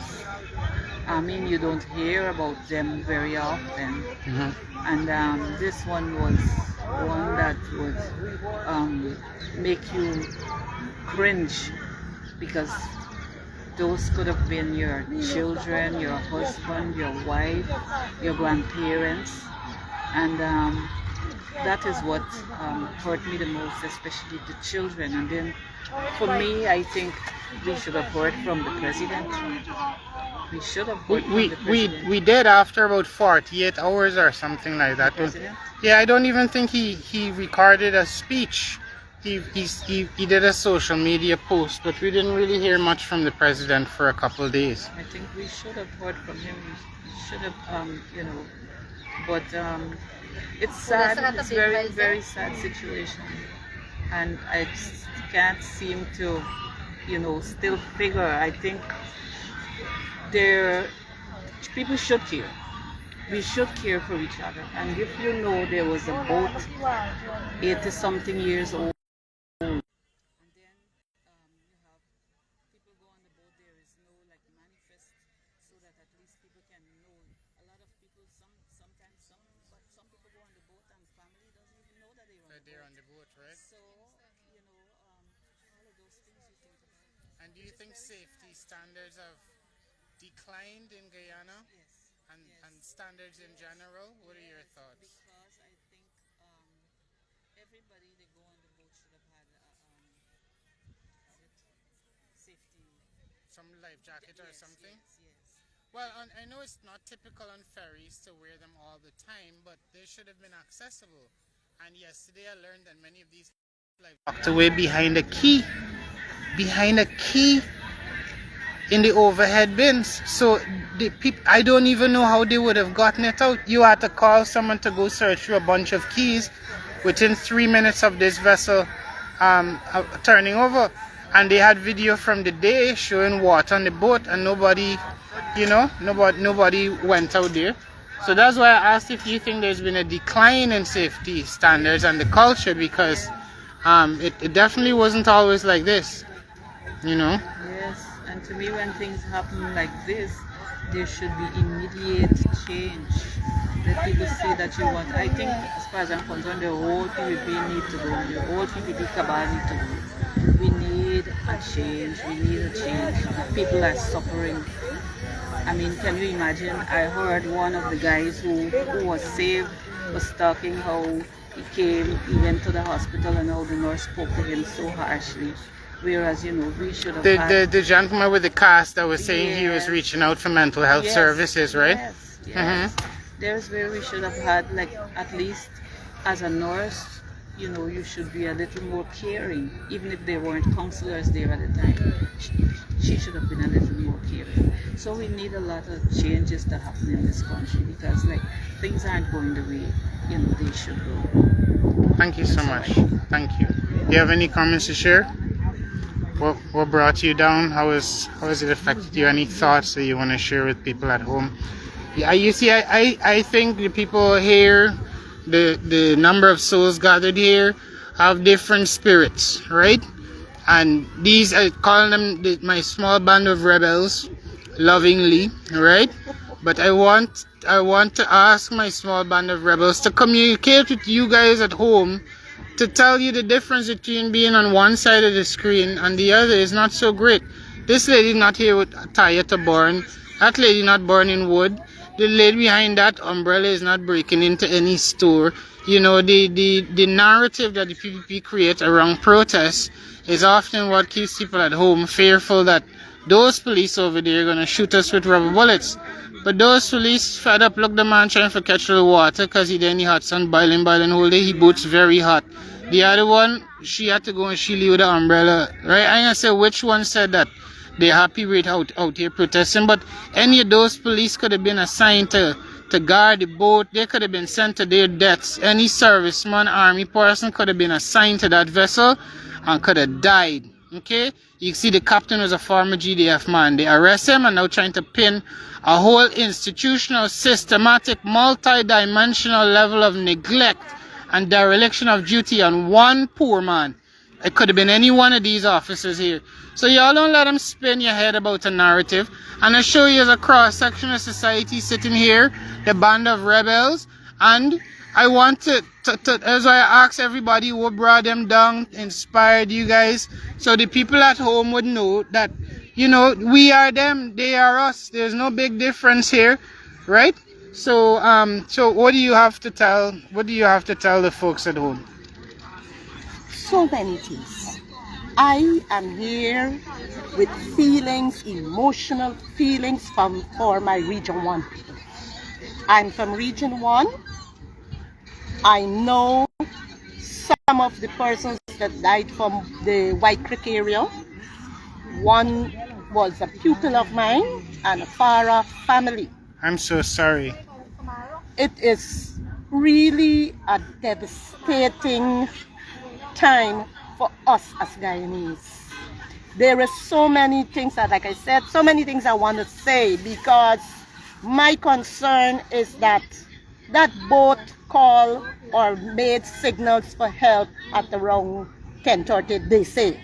N: I mean, you don't hear about them very often. And this one was one that would make you cringe, because those could have been your children, your husband, your wife, your grandparents, and that is what hurt me the most, especially the children. And then for me, I think we should have heard from the president.
B: We should have heard from the president.
A: We did after about 48 hours or something like that. Yeah, I don't even think he recorded a speech. He did a social media post, but we didn't really hear much from the president for a couple of days.
B: I think we should have heard from him. We should have, you know, but it's sad. It's very, very sad situation, and I just can't seem to, you know, still figure. I think people should care. We should care for each other. And if you know there was a boat 80 something years old, and then you have people go on the boat, there is no like manifest so that at least people can know. A lot of people, sometimes some people go on the boat and family doesn't even know that they're on the boat, right? So, you know, all of those things you think about.
A: And do you think safety standards have declined in Guyana?
B: Yes.
A: And standards in general? What are your thoughts?
B: Because I think everybody that go on the boat should have had safety.
A: Some life jacket or something?
B: Yes.
A: Well, I know it's not typical on ferries to wear them all the time, but they should have been accessible. And yesterday I learned that many of these locked away behind a key. Behind a key in the overhead bins. So the people, I don't even know how they would have gotten it out. You had to call someone to go search through a bunch of keys within 3 minutes of this vessel turning over. And they had video from the day showing water on the boat, and nobody, you know, nobody went out there. So that's why I asked if you think there's been a decline in safety standards and the culture, because it definitely wasn't always like this, you know.
B: Yes, and to me when things happen like this, there should be immediate change. Let people see that you want. I think as far as I'm concerned, the whole PPP need to go. The whole PPP cabal need to go. We need a change. We need a change. People are suffering. I mean, can you imagine? I heard one of the guys who was saved was talking how he went to the hospital and how the nurse spoke to him so harshly. Whereas, you know, we should have had...
A: The gentleman with the cast that was saying he was reaching out for mental health services, right?
B: Yes. There's where we should have had, like, at least as a nurse, you know, you should be a little more caring, even if there weren't counselors there at the time. She should have been a little more caring. So we need a lot of changes to happen in this country, because, like, things aren't going the way, you know, they should go.
A: Thank you so much. Thank you. Do you have any comments to share? What brought you down? How has it affected you? Any thoughts that you want to share with people at home? Yeah, you see, I think the people here, the number of souls gathered here, have different spirits, right? And these, I call them my small band of rebels, lovingly, right? But I want to ask my small band of rebels to communicate with you guys at home, to tell you the difference between being on one side of the screen and the other is not so great. This lady not here with a tire to burn. That lady not burning wood. The lady behind that umbrella is not breaking into any store. You know, the narrative that the PPP create around protests is often what keeps people at home fearful that those police over there are going to shoot us with rubber bullets. But those police fed up, look the man trying to catch the water because he then he hot sun boiling whole day. He boots very hot. The other one, she had to go and she leave with the umbrella. Right? I'm going to say which one said that they're happy with out here protesting. But any of those police could have been assigned to guard the boat. They could have been sent to their deaths. Any serviceman, army person could have been assigned to that vessel and could have died. Okay? You see the captain was a former GDF man. They arrest him and now trying to pin a whole institutional, systematic, multi-dimensional level of neglect and dereliction of duty on one poor man. It could have been any one of these officers here. So y'all don't let them spin your head about a narrative. And I show you as a cross-section of society sitting here, the band of rebels. And I want to as I ask everybody what brought them down, inspired you guys, so the people at home would know that, you know, we are them, they are us. There's no big difference here, right? So so what do you have to tell? What do you have to tell the folks at home?
E: So many things.
L: I am here with feelings, emotional feelings for my Region 1 people. I'm from Region 1. I know some of the persons that died from the White Creek area. One was a pupil of mine and a Farah family.
A: I'm so sorry.
L: It is really a devastating time for us as Guyanese. There are so many things that, like I said, so many things I want to say, because my concern is that that boat called or made signals for help at around 10:30, they say.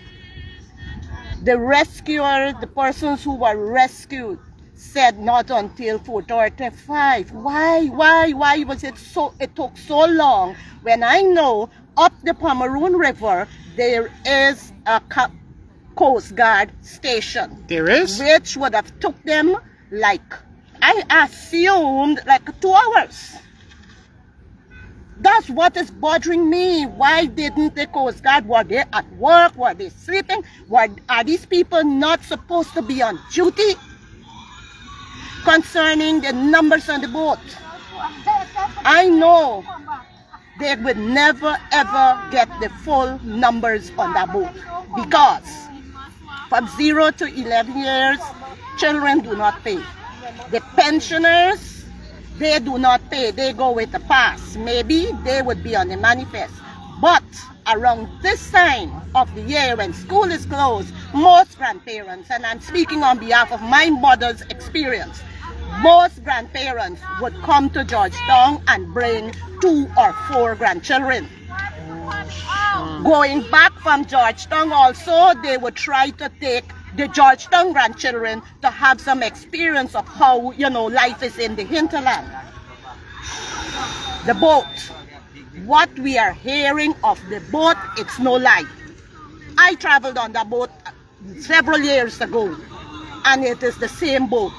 L: The rescuer, the persons who were rescued, said not until 4:35. Why was it so? It took so long when I know up the Pomeroon River there is a Coast Guard station.
A: There is?
L: Which would have took them like, I assumed, like 2 hours. That's what is bothering me. Why didn't the Coast Guard? Were they at work? Were they sleeping? Are these people not supposed to be on duty? Concerning the numbers on the boat, I know they would never ever get the full numbers on that boat, because from 0 to 11 years, children do not pay. The pensioners, they do not pay. They go with the pass. Maybe they would be on the manifest. But around this time of the year when school is closed, most grandparents, and I'm speaking on behalf of my mother's experience, most grandparents would come to Georgetown and bring 2 or 4 grandchildren. Going back from Georgetown also, they would try to take the Georgetown grandchildren to have some experience of how, life is in the hinterland. The boat. What we are hearing of the boat, it's no lie. I traveled on that boat several years ago, and it is the same boat.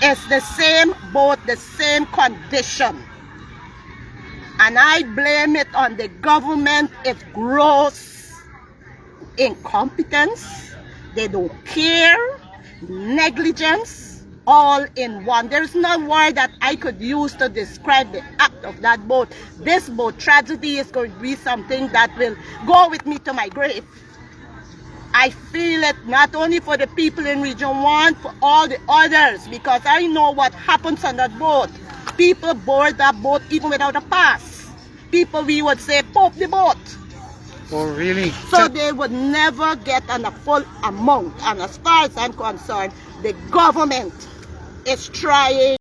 L: It's the same boat, the same condition. And I blame it on the government. It's gross incompetence. They don't care. Negligence, all in one. There's no word that I could use to describe the act of that boat. This boat tragedy is going to be something that will go with me to my grave. I feel it not only for the people in Region 1, for all the others, because I know what happens on that boat. People board that boat even without a pass. People, we would say, pop the boat.
A: Oh, really?
L: So they would never get on a full amount. And as far as I'm concerned, the government is trying